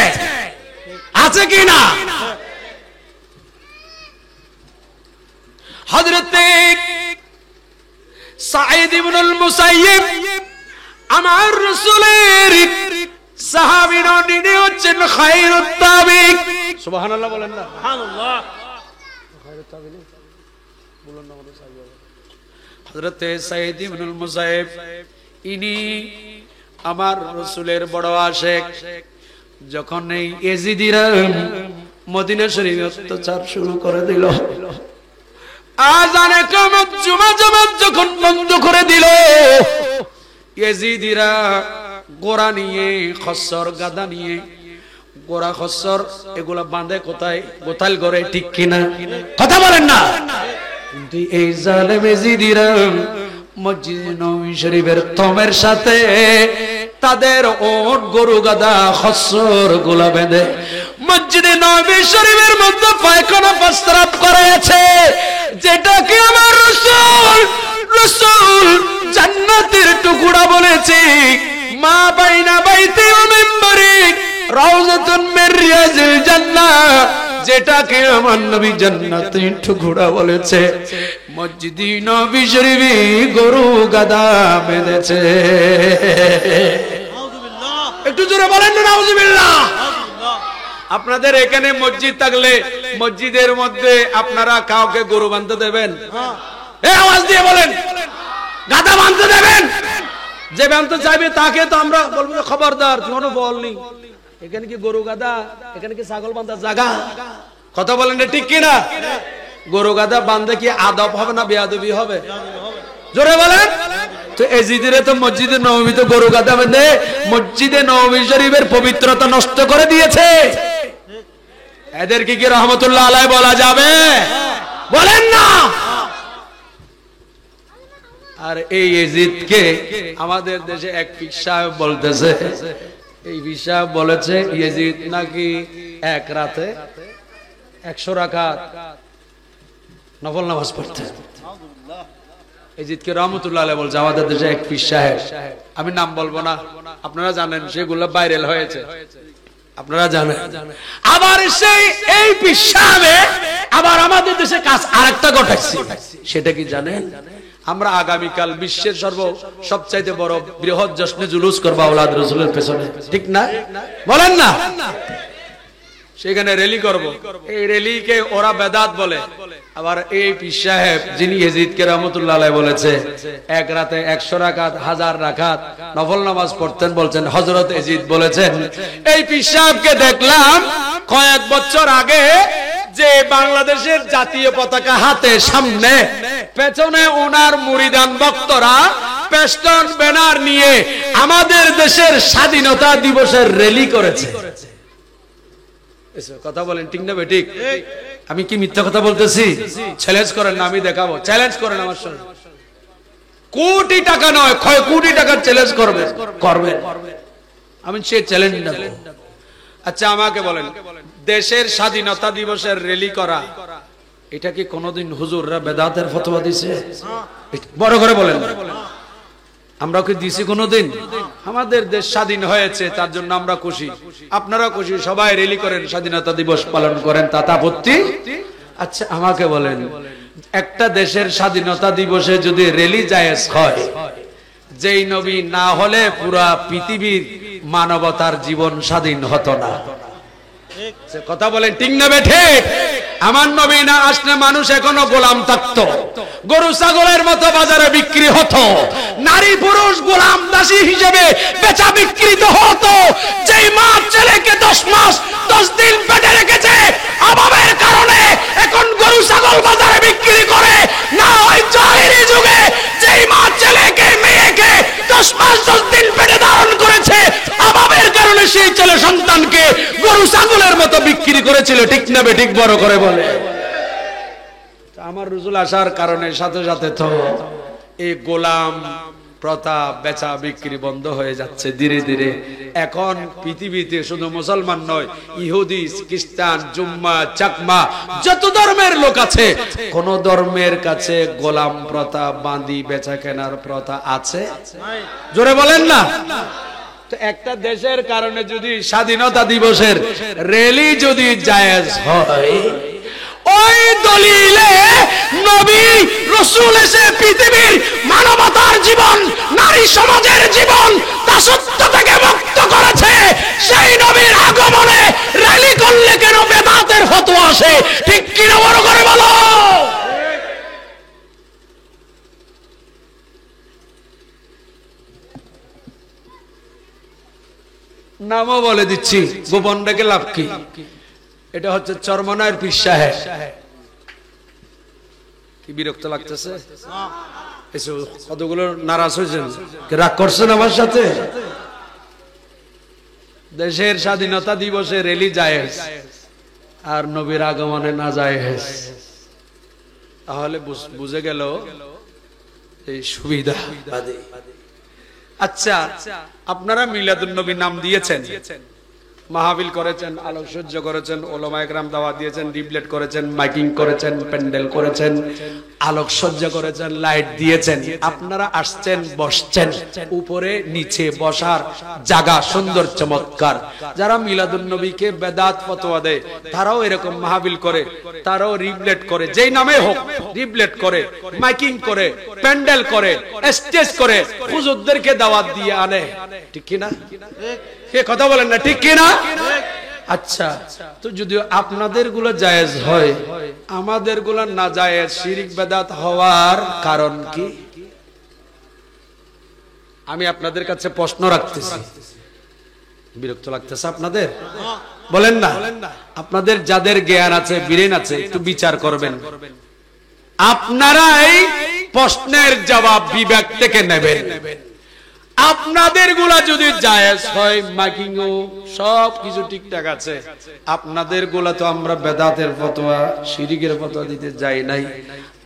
আছে কিনা? হযরতে সাঈদ ইবনুল মুসাইয়িব আমার রাসূলের সাহাবী নবী হচ্ছেন খায়রুত তাবিঈন। সুবহানাল্লাহ বলেন না? সুবহানাল্লাহ। খায়রুত তাবিঈন বলুন না আমাদের সাহাবী হযরতে সাঈদ ইবনুল মুসাইয়িব, ইনি আমার রাসূলের বড় আশিক। যখন এই ইয়েজিদিরা মদিনা শরীফে অত্যাচার শুরু করে দিল, আযান একামত জুমা জামাত যখন বন্ধ করে দিল, ইয়েজিদিরা গোরা নিয়ে, খচ্চর গাদা নিয়ে, গোরা খচ্চর এগুলা বাঁধে কোথায়? গোতাল করে, ঠিক কিনা? কথা বলেন না। কিন্তু এই জালেম ইয়েজিদিরা মসজিদ নববী শরীফের তমের সাথে তাদের ওট, গরু, গাদা, খচ্চর গুলা বেঁধে মসজিদে নববী শরীফের মধ্যে পায়খানা প্রস্রাব করেছে, যেটাকে আমার রাসূল জান্নাতের টুকরা বলেছে। মা বাইনা বাইতি ওয়া মিম্বরি রাউযাতুন মির রিয়াজিল জান্নাহ, যেটাকে আমার নবী জান্নাতের টুকরা বলেছে। মসজিদে নববী শরীফে গরু গাদা বেঁধেছে। নাউযুবিল্লাহ, একটু জোরে বলেন না নাউযুবিল্লাহ। আপনাদের এখানে মসজিদ থাকলে মসজিদের মধ্যে আপনারা কাউকে গরু বাঁধতে দেবেন? এই আওয়াজ দিয়ে বলেন, গাদা বাঁধতে দেবেন? যে বাঁধতে চাইবে তাকে তো আমরা বলবো খবরদার, তুই কোনো বলনি। এখানে কি গরু গাদা, এখানে কি ছাগল বাঁধার জায়গা? কথা বলেন ঠিক কিনা? গরু গাদা বাঁধতে কি আদব হবে না বেয়াদবি হবে? জোরে বলেন। তো ইয়েজিদিরা তো মসজিদে নববীতে গরু গাদা বেঁধে মসজিদে নববী শরীফের পবিত্রতা নষ্ট করে দিয়েছে। এদেরকে কি রহমতুল্লাহ আলাইহি বলা যাবে? বলেন না। আর এই ইয়াজিদকে আমাদের দেশে এক পীর সাহেব বলতেছে, এই পীর সাহেব বলেছে ইয়াজিদ নাকি এক রাতে 100 রাকাত নফল নামাজ পড়তে। ইয়াজিদকে রহমতুল্লাহ আলাইহি বলছে আমাদের দেশে এক পীর সাহেব, আমি নাম বলবো না, আপনারা জানেন, সেগুলো ভাইরাল হয়েছে, আপনারা জানেন। আবার সেই এই পীর সাহেব আবার আমাদের দেশে কাজ আরেকটা ঘটাইছে, সেটা কি জানেন? আমরা আগামীকাল বিশ্বের সবচাইতে বড় বৃহৎ জশ্নে জুলুস করবো আওলাদ রাসূলের পেছনে, ঠিক না? বলেন না? সেখানে র্যালি করব, এই র্যালিকে ওরা বেদাত বলে। আবার এই পীর সাহেব যিনি ইয়াজিদকে রহমতুল্লাহ আলাইহি বলেছে এক রাতে 100 রাকাত 1000 রাকাত নফল নামাজ পড়তেন, বলছেন হযরত ইয়াজিদ বলেছেন। এই পীর সাহেবকে দেখলাম কয়েক বছর আগে যে বাংলাদেশের জাতীয় পতাকা হাতে সামনে, পেছনে ওনার মুরিদান ভক্তরা পেস্টন ব্যানার নিয়ে আমাদের দেশের স্বাধীনতা দিবসের র্যালি করেছে। কথা বলেন ঠিক না বেঠিক? আমি কি মিথ্যা কথা বলতেছি? চ্যালেঞ্জ করেন না, আমি দেখাবো, চ্যালেঞ্জ করেন আমার সঙ্গে। কোটি টাকা নয়, কয় কোটি টাকার চ্যালেঞ্জ করবে, আমি সেই চ্যালেঞ্জ নেব। আচ্ছা আমাকে বলেন, দেশের স্বাধীনতা দিবসের র্যালি করা এটা কি কোনোদিন হুজুররা বেদাতের ফতোয়া দিছে? বড় করে বলেন, আমরা কি দিছি কোনোদিন? আমাদের দেশ স্বাধীন হয়েছে, তার জন্য আমরা খুশি, আপনারা খুশি, সবাই র্যালি করেন, স্বাধীনতা দিবস পালন করেন, তাতে আপত্তি? আচ্ছা আমাকে বলেন, একটা দেশের স্বাধীনতা দিবসে যদি র্যালি জায়েজ হয়, যেই নবী না হলে পুরা পৃথিবীর মানবতার জীবন স্বাধীন হতো না। কথা বলেন ঠিক না বেঠে? আমার নবী না আসলে মানুষ এখনো গোলাম থাকতো, গরু ছাগলের মতো বাজারে বিক্রি হতো, নারী পুরুষ গোলাম দাসী হিসেবে বেচা বিক্রিত হতো। যেই মা ছেলেকে 10 মাস 10 দিন পেটে রেখেছে, অভাবের কারণে এখন গরু ছাগল বাজারে বিক্রি করে, না হয় জাহেলি যুগে যেই মা ছেলেকে মেয়েকে 10 মাস 10 দিন পেটে ধারণ করেছে, অভাবের কারণে সেই ছেলে সন্তানকে গরু ছাগলের মতো বিক্রি করেছিল, ঠিক না বেঠিক? বড় করে বলে। আমার রাসূল আসার কারণে সাথে সাথে তো এই গোলাম প্রথা বেচা বিক্রি বন্ধ হয়ে যাচ্ছে ধীরে ধীরে। এখন পৃথিবীতে শুধু মুসলমান নয়, ইহুদি, খ্রিস্টান, জুম্মা, চাকমা, যত ধর্মের লোক আছে, কোন ধর্মের কাছে গোলাম প্রথা, বাঁধি বেচা কেনার প্রথা আছে? জোরে বলেন না। তো একটা দেশের কারণে যদি স্বাধীনতা দিবসের র্যালি যদি জায়েজ হয়, ওই দলিলে নবী রাসূল এসে পৃথিবীর মানবতার জীবন, নারী সমাজের জীবন দাসত্ব থেকে মুক্ত করেছে, সেই নবীর আগমনে র্যালি করলে কেন বেদাতের ফতোয়া আসে? ঠিক কি না? বড় করে বলো। নামও বলে দিচ্ছি, গোপন রেখে লাভ কি? এটা হচ্ছে চরমনায়ের পীর সাহেব। কি বিরক্ত লাগতেছে? কতগুলো নারাজ হয়েছেন, রাগ করছেন আমার সাথে? দেশের স্বাধীনতা দিবসে র্যালি জায়েজ আর নবীর আগমনে না জায়েজ, তাহলে বুঝে গেল এই সুবিধা। আচ্ছা আপনারা মিলাদুন নবী নাম দিয়েছেন, মাহফিল করেছেন, আলোকসজ্জা করেছেন, ওলামায়ে কেরাম দাওয়াত দিয়েছেন, রিপ্লেট করেছেন, মাইকিং করেছেন, প্যান্ডেল করেছেন, আলোকসজ্জা করেছেন, লাইট দিয়েছেন, আপনারা আসছেন, বসছেন, উপরে নিচে বসার জায়গা সুন্দর চমৎকার। যারা মিলাদুন নবীকে বেদাত ফতোয়া দেয়, তারাও এরকম মাহফিল করে, তারাও রিপ্লেট করে, যেই নামে হোক রিপ্লেট করে, মাইকিং করে, প্যান্ডেল করে, স্টেজ করে, হুজুরদেরকে দাওয়াত দিয়ে আনে, ঠিক কি না? কে কথা বলেন না, ঠিক কি না? আচ্ছা, তো যদি আপনাদের গুলো জায়েজ হয়, আমাদের গুলো না জায়েজ, শিরিক বেদাত হওয়ার কারণ কি? আমি আপনাদের কাছে প্রশ্ন রাখতেছি। বিরক্ত লাগতেছে আপনাদের? বলেন না। আপনাদের যাদের জ্ঞান আছে, ব্রেন আছে, একটু বিচার করবেন। আপনারাই প্রশ্নের জবাব বিবেক থেকে নেবেন। আপনাদের গুলা যদি জায়েজ হয়, মাইকিং ও সব কিছু ঠিকঠাক আছে, আপনাদের গুলা তো আমরা বেদাতের ফতোয়া, শিরিকের ফতোয়া দিতে যাই নাই,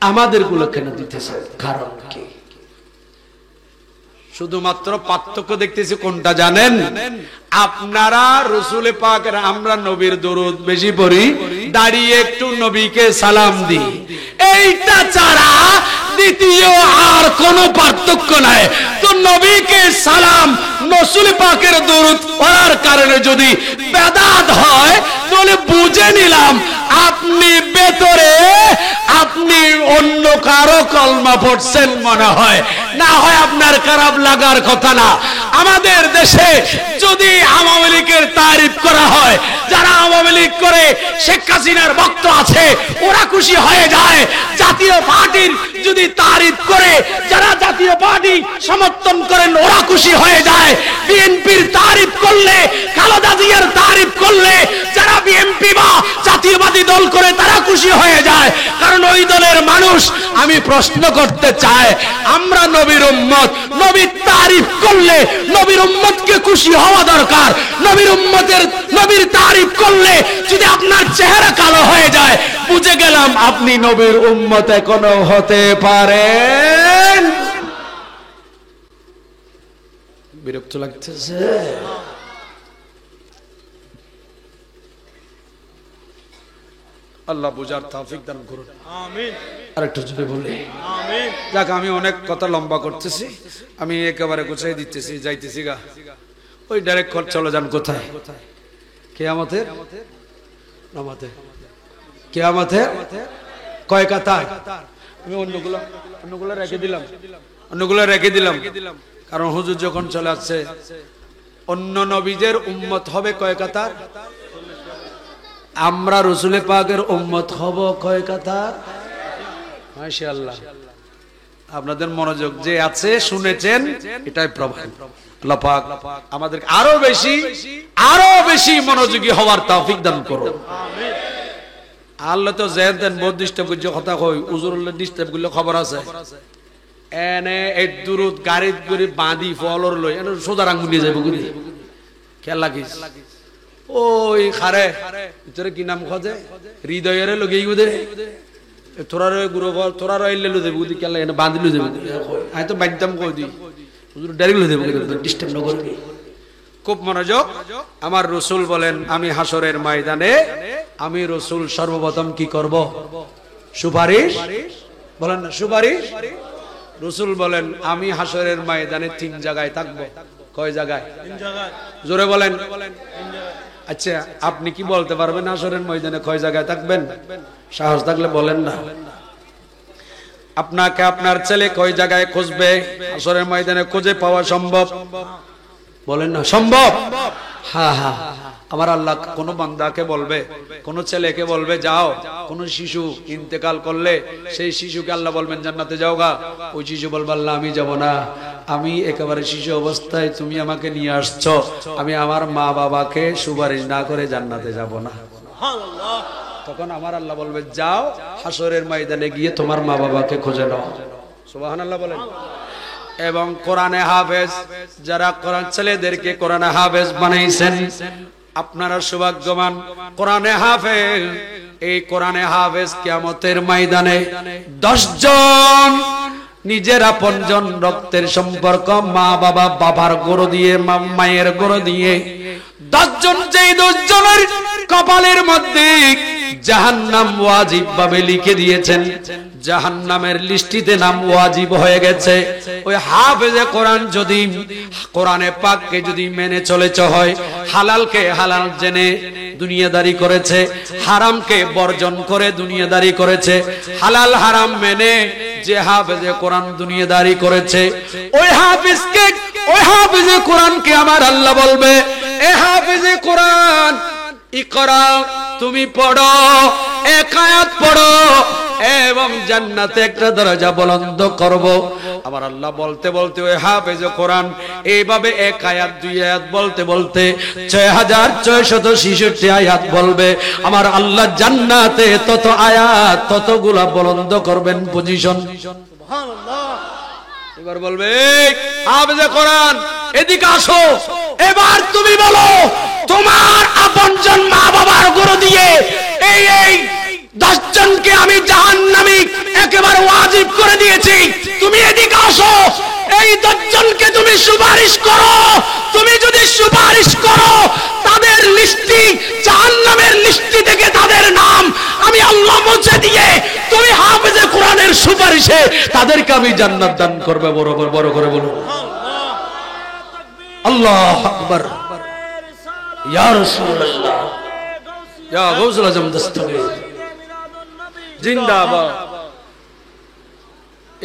আমাদের গুলো কেন দিতেছে? কারণ কি? শুধুমাত্র পার্থক্য দেখতেছি কোনটা জানেন? আপনারা রসুল পাকের, আমরা নবীর দরুদ বেশি পড়ি, দাঁড়িয়ে একটু নবীকে সালাম দিই, এইটা ছাড়া দ্বিতীয় আর কোনো পার্থক্য নাই। তো নবীকে সালাম, রসুল পাকের দরুদ পড়ার কারণে যদি বেদাত হয়, তাহলে বুঝে নিলাম আপনি ভেতরে আপনি অন্য কারো কলমা পড়ছেন মনে হয়, না হয় আপনার খারাপ লাগার কথা না। আমাদের দেশে যদি আওয়ামী লীগের তারিফ করা হয়, যারা আওয়ামী লীগ করে শেখ হাসিনার ভক্ত আছে ওরা খুশি হয়ে যায়। জাতীয় পার্টির যদি তারিফ করে যারা জাতীয় পার্টি সমর্থন করেন ওরা খুশি হয়ে যায়। বিএনপির তারিফ করলে, খালেদা জিয়ার তারিফ করলে যারা বিএনপি বা জাতীয়বাদী দল করে তারা খুশি হয়ে যায়, কারণ ওই দলের মানুষ। আমি প্রশ্ন করতে চাই, আমরা নবীর উম্মত, নবীর তারিফ করলে নবীর উম্মতকে খুশি হওয়া দরকার। নবীর তারিফ করলে যদি আপনার চেহারা কালো হয়ে যায়, বুঝে গেলাম আপনি নবীর উম্মত এখনো হতে পারেন। বিরক্ত লাগতেছে? আল্লাহ বুঝার তৌফিক দান করুন, আমিন। আরেকটু জোরে বলি আমিন। যাক, আমি অনেক কথা লম্বা করতেছি, আমি একেবারে গুছিয়ে দিতেছি, যাইতেছি গা। ওই ডাইরেক্ট চলে যান কোথায়? কিয়ামতের নামাতে, কিয়ামতের কয় কাতার? আমি অন্যগুলো রেখে দিলাম, কারণ হুজুর যখন চলে আসছে, অন্য নবীদের উম্মত হবে কয় কাতার? আমরা রসুল পাকের উম্মত হব কয় কাতার? মাশাআল্লাহ, আপনাদের মনোযোগ যে আছে, শুনেছেন, এটাই প্রমাণ। আল্লাহ পাক আমাদের আরো বেশি মনোযোগী হওয়ার তৌফিক দান করুন, আমিন। আল্লাহ তো জেন দেন বহুত ডিস্টার্ব করছে, কথা কই উজুরুল্লাহ ডিস্টার্ব করলে খবর আছে। এনে এই দুরুদ গাড়িত করে বাঁধি ফলর লই এনে সোজা রাঙ্গু নিয়ে যাবো গুলি খেয়াল লাগিস। ওই খারে ভিতরে কি নাম খোঁজে হৃদয়ের লগে দে তোরার গুরু ফল তোরার এলে লো দেবো খেয়াল লাগে বাঁধি লো দেবো। আমি তো বাঁধতাম কই দিই ডাইরেক্ট লো দেবো, ডিস্টার্ব না করবি। খুব মনোযোগ। আমার রসুল বলেন, আমি হাসরের ময়দানে আমি রসুল সর্বপ্রথম কি করব? সুপারিশ বলেন না, সুপারিশ। রসুল বলেন, আমি হাসরের ময়দানে 3 জায়গায় থাকবো। কয় জায়গায়? 3 জায়গায়। জোরে বলেন। আচ্ছা, আপনি কি বলতে পারবেন হাসরের ময়দানে কয় জায়গায় থাকবেন? সাহস থাকলে বলেন না। আপনাকে আপনার ছেলে কয় জায়গায় খুঁজবে হাসরের ময়দানে? খুঁজে পাওয়া সম্ভব? বলেন না সম্ভব। হ্যাঁ হ্যাঁ, আমার আল্লাহ কোন বান্দাকে বলবে, কোন ছেলেকে বলবে যাও, কোন শিশু ইন্তেকাল করলে সেই শিশুকে আল্লাহ বলবেন জান্নাতে যাও গা। ওই শিশু বলবে আল্লাহ আমি যাব না, আমি একেবারে শিশু অবস্থায় তুমি আমাকে নিয়ে আসছো, আমি আমার মা বাবাকে সুপারিশ না করে জান্নাতে যাব না। তখন আমার আল্লাহ বলবে যাও হাসরের ময়দানে গিয়ে তোমার মা বাবাকে খুঁজে নাও। সুবহানাল্লাহ বলেন। এবং কোরআনে হাফেজ যারা কোরআন ছেলেদেরকে কোরআনে হাফেজ বানাইছেন, আপনারা সৌভাগ্যবান। কোরআনে হাফেজ, এই কোরআনে হাফেজ কিয়ামতের ময়দানে 10 জন নিজের আপনজন রক্তের সম্পর্ক, মা বাবা, বাবার গোড় দিয়ে, মায়ের গোড় দিয়ে 10 জন, যেই 10 জনের কপালের মধ্যে জাহান্নাম ওয়াজিব ভাবে লিখে দিয়েছেন, জাহান্নামের লিস্টিতে নাম ওয়াজিব হয়ে গেছে। ওই হাফেজে কোরআন যদি কোরআনে পাককে যদি মেনে চলেছ হয়, হালালকে হালাল জেনে দুনিয়াদারি করেছে, হারামকে বর্জন করে দুনিয়াদারি করেছে, হালাল হারাম মেনে যে হাফেজে কোরআন দুনিয়াদারি করেছে, ওই হাফেজকে, ওই হাফেজে কোরআনকে আমার আল্লাহ বলবে, এ হাফেজে কোরআন ইকরা, তুমি পড়ো, এক আয়াত পড়ো এবং জান্নাতে একটা দরজা বুলন্দ করব। আমার আল্লাহ বলতে বলতে ওই হাফেজে কোরআন এইভাবে 1 আয়াত 2 আয়াত বলতে বলতে 6666 আয়াত বলবে। আমার আল্লাহ জান্নাতে তত আয়াত ততগুলা বুলন্দ করবেন পজিশন। সুবহানাল্লাহ। এবার বলবে হাফেজে কোরআন এদিকে আসো, এবার তুমি বলো তোমার আপনজন মা বাবার গোড় দিয়ে এই 10 জনকে আমি জাহান্নামী একেবারে ওয়াজিব করে দিয়েছি, তুমি এদিকে আসো, এই 10 জনকে তুমি যদি সুপারিশ করো, তুমি যদি সুপারিশ করো, তাদের লিস্টি, জাহান্নামের লিস্টি থেকে তাদের নাম আমি আল্লাহ মুছে দিয়ে তুমি হাফেজে কোরআনের সুপারিশে তাদেরকে আমি জান্নাত দান করবে। বড় করে বলুন আল্লাহু আকবার। ইয়া রাসূলুল্লাহ, ইয়া গাউসুল আজম দস্তগীর জিন্দাবাদ।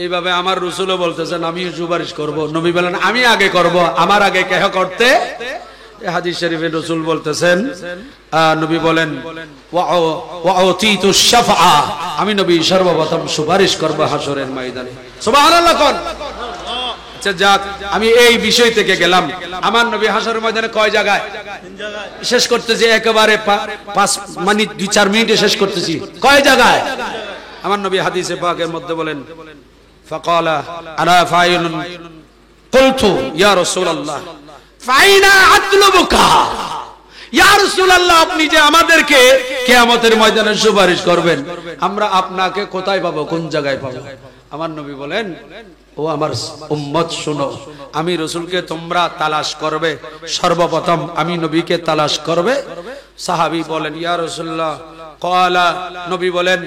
এইভাবে আমার রাসূলও বলতেছেন আমি সুপারিশ করব। নবী বলেন আমি আগে করব, আমার আগে কেহ করতে। এই হাদিস শরীফে রাসূল বলতেছেন, নবী বলেন ওয়াউতিতু শাফআ, আমি নবী সর্বপ্রথম সুপারিশ করব হাসরের ময়দানে। সুবহানাল্লাহ কোন। আচ্ছা যাক, আমি এই বিষয় থেকে গেলাম। আমার নবী হাসরের ময়দানে কয় জায়গায়? শেষ করতেছি একেবারে 5 মিনিট 2-4 মিনিটে শেষ করতেছি। কয় জায়গায়? আমার নবী হাদিসে পাকের মধ্যে বলেন ফাকালা আনা ফাইলুন কুলতু ইয়া রাসূলুল্লাহ ফাইনা আতলুবুকা। ইয়া রাসূলুল্লাহ, আপনি যে আমাদেরকে কিয়ামতের ময়দানে সুপারিশ করবেন, আমরা আপনাকে কোথায় পাবো, কোন জায়গায় পাবো? আমার নবী বলেন ও আমার উম্মত শুনো, আমি রাসূলকে তোমরা তালাশ করবে, সর্বপ্রথম আমি নবীকে তালাশ করবে। সাহাবী বলেন ইয়া রাসূলুল্লাহ, ক্বালা, নবী বলেন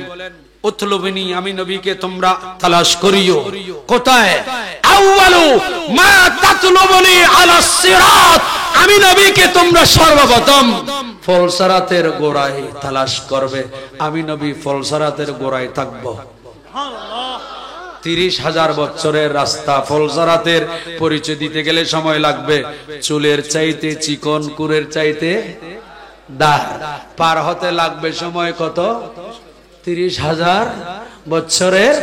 উতলুবিনি, আমি নবীকে তোমরা তালাশ করিও। কোথায়? আউয়ালু মা তাতলুবুনি আলাস সিরাত, আমি নবীকে তোমরা সর্বপ্রথম ফলসারাতের গোড়ায় তালাশ করবে। আমি নবী ফলসারাতের গোড়ায় থাকব। 30,000 বছরের রাস্তা, ফলসারাতের পরিচয় দিতে গেলে সময় লাগবে। চুলের চাইতে চিকন, কুরের চাইতে দাঁড়, পার হতে লাগবে সময় কত? 30,000 বছরের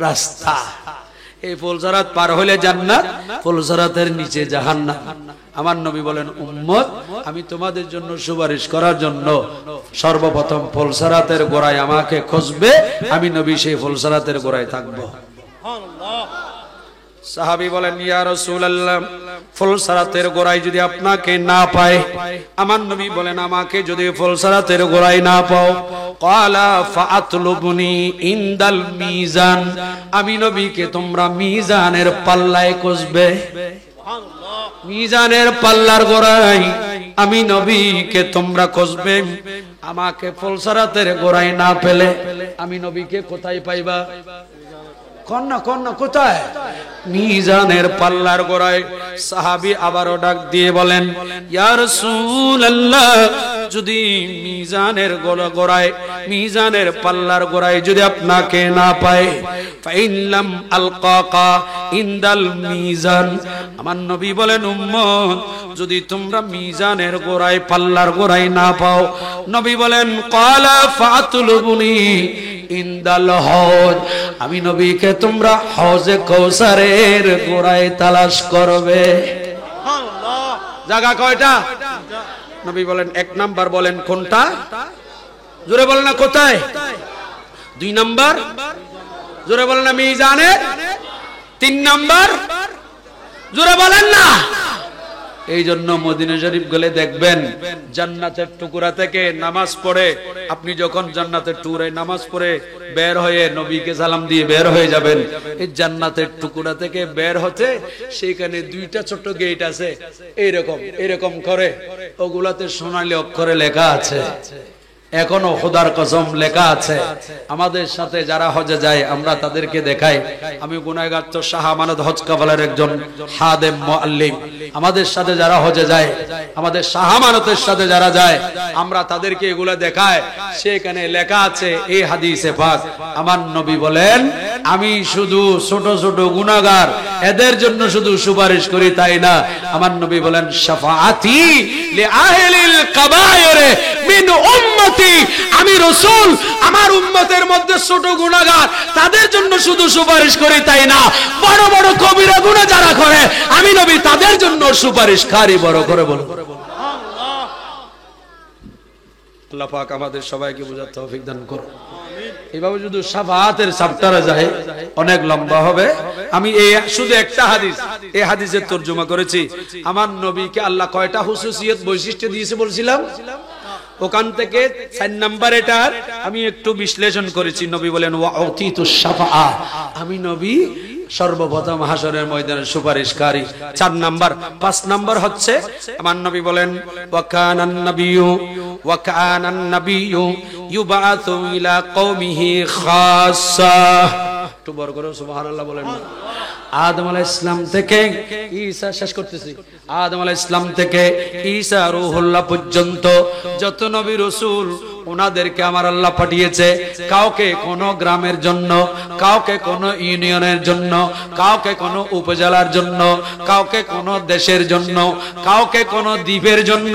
রাস্তা। এই ফলসারাত পার হলে জান্নাত, ফলসারাতের নিচে জাহান্নাম। আমার নবী বলেন উম্মত, আমি তোমাদের জন্য সুপারিশ করার জন্য সর্বপ্রথম ফলসারাতের গোড়ায় আমাকে খুঁজবে, আমি নবী সেই ফলসারাতের গোড়ায় থাকবো। সাহাবী বলেন ইয়া রাসূলুল্লাহ, ফলসারাতের গোড়ায় যদি আপনাকে না পায়, আমার নবী বলেন আমাকে যদি ফলসারাতের গোড়ায় না পাও, ক্বালা ফাআতলুবুনি ইনদাল মিজান, আমি নবীকে তোমরা মিজানের পাল্লায় খুঁজবে। মিজানের পাল্লার গোড়ায় আমি নবীকে তোমরা খুঁজবে। আমাকে ফলসারাতের গোড়ায় না পেলে আমি নবীকে কোথায় পাইবা? কন্যা কোথায়? মিজানের পাল্লার গোড়ায়। সাহাবী আবারও ডাক দিয়ে বলেন ইয়া রাসূলুল্লাহ, যদি মিজানের গোড়ায়, মিজানের পাল্লার গোড়ায় যদি আপনাকে না পায়, ফাইনলাম আলকাকা ইনদাল মিজান, আমার নবী বলেন উম্মত, যদি তোমরা মিজানের গোড়ায়, পাল্লার গোড়ায় না পাও, নবী বলেন ক্বালা ফাতুলুবুনি ইনদাল হজ, আমি নবীকে তোমরা হজে কৌসারের গোড়ায় তালাশ করবে। জায়গা কয়টা? নবী বলেন 1 নাম্বার। বলেন কোনটা? জোরে বলেন না কোথায়? 2 নাম্বার। জোরে বলেন না মিজানে। 3 নাম্বার। জোরে বলেন না। এই জন্য মদিনা শরীফ গেলে দেখবেন জান্নাতের টুকরা থেকে নামাজ পড়ে, আপনি যখন জান্নাতের টুকরায় নামাজ পড়ে বের হয়ে নবীকে সালাম দিয়ে বের হয়ে যাবেন, এই জান্নাতের টুকরা থেকে বের হতে সেখানে 2টা ছোট গেট আছে, এরকম করে, ওগুলাতে সোনালী অক্ষরে লেখা আছে, এখনো খোদার কসম লেখা আছে। আমাদের সাথে যারা হজে যায় আমরা তাদেরকে দেখাই। আমি গুনাহগার তো শাহ আমানত হজ কাফালার একজন হাদেম মুআল্লিম। আমাদের সাথে যারা হজে যায়, আমাদের শাহ আমানতের সাথে যারা যায়, আমরা তাদেরকে এগুলা দেখাই। সেখানে লেখা আছে এই হাদিসে পাক, আমার নবী বলেন আমি শুধু ছোট ছোট গুনাহগার এদের জন্য শুধু সুপারিশ করি তাই না, আমার নবী বলেন শাফাআতি লিআহলিল কাবায়ির মিন উম্মতি, আমি রাসূল আমার উম্মতের মধ্যে ছোট গুনাহগার তাদের জন্য শুধু সুপারিশ করি তাই না, বড় বড় কবিরা গুনাহ যারা করে আমি নবী তাদের জন্য সুপারিশকারী। বড় করে বলুন সুবহানাল্লাহ। আল্লাহ পাক আমাদের সবাইকে বুঝার তৌফিক দান করুন। এইভাবে যদি শাফাআতের চ্যাপ্টারে যায় অনেক লম্বা হবে। আমি এই শুধু একটা হাদিস, এই হাদিসের তরজমা করেছি। আমার নবীকে আল্লাহ কয়টা হুসুসিয়ত বৈশিষ্ট্য দিয়েছে বলছিলাম, ওখান থেকে 4 নাম্বার এটা আমি একটু বিশ্লেষণ করেছি। নবী বলেন ওয়াউতিতুশ শাফাআ, আমি নবী সর্বপ্রথম হাসরের ময়দানে সুপারিশকারী। 4 নাম্বার 5 নাম্বার হচ্ছে আমার নবী বলেন ওয়া কানান নাবিয়্যু ইউবাআসু ইলা কওমিহি খাসসা। একটু বড় করে সুবহানাল্লাহ বলেন না। আদম আলাইহিস সালাম থেকে ঈসা, শেষ করতেছি, আদম আলাইহিস সালাম থেকে ঈসা রূহুল্লাহ পর্যন্ত যত নবী রাসূল ওনাদেরকে আমার আল্লাহ পাঠিয়েছে, কাউকে কোন গ্রামের জন্য, কাউকে কোন ইউনিয়নের জন্য, কাউকে কোন উপজেলার জন্য, কাউকে কোন দেশের জন্য, কাউকে কোন দ্বীপের জন্য।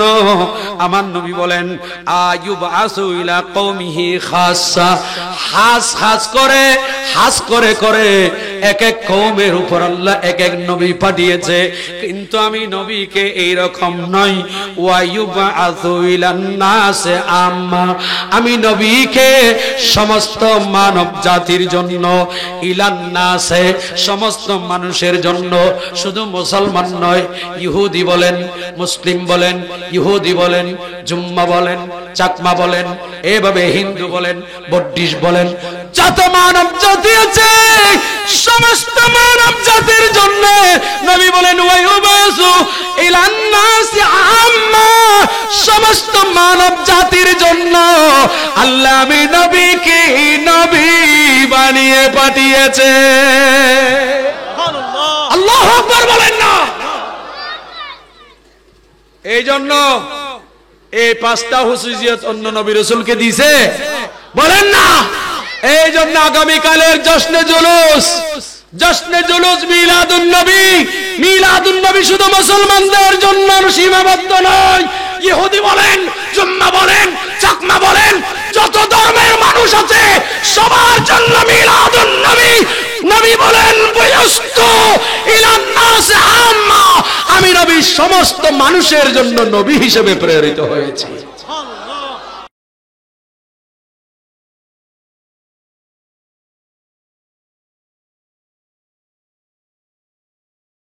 আমার নবী বলেন আয়ুবাসু ইলা কওমিহি খাসসা, হাস করে করে এক এক কওমের উপর আল্লাহ এক এক নবী পাঠিয়েছে, কিন্তু আমি নবীকে এই রকম নয়। ওয়ায়ুবাসু ইলান নাসে আম্মা, আমি নবীকে সমস্ত মানব জাতির জন্য, ইলান নাসে সমস্ত মানুষের জন্য, শুধু মুসলমান নয়, ইহুদি বলেন, মুসলিম বলেন, ইহুদি বলেন, জুম্মা বলেন, চাকমা বলেন, এভাবে হিন্দু বলেন, বৌদ্ধ বলেন, যত মানব জাতি আছে সমস্ত মানব জাতির জন্য নবী বলেন ওয়ায়ুবাসু ইলান নাসি আম্মা, সমস্ত মানব জাতির জন্য আল্লাহ আমি নবীকে নবী বানিয়ে পাঠিয়েছে। আল্লাহু আকবার বলেন না। এই জন্য এই 5টা হুসুসিয়ত অন্য নবী রাসূলকে দিয়েছে, বলেন না। এই জন্য আগামীকালের জশ্নে জুলুস মিলাদুন নবী শুধু মুসলমানদের জন্য সীমাবদ্ধ নয়। ইহুদি বলেন, জুম্মা বলেন, চাকমা বলেন, যত ধর্মের মানুষ আছে সবার জন্য মিলাদুন নবী। নবী বলেন বুইস্তু ইলান নাসি আম্মা, আমি নবী সমস্ত মানুষের জন্য নবী হিসেবে প্রেরিত হয়েছি।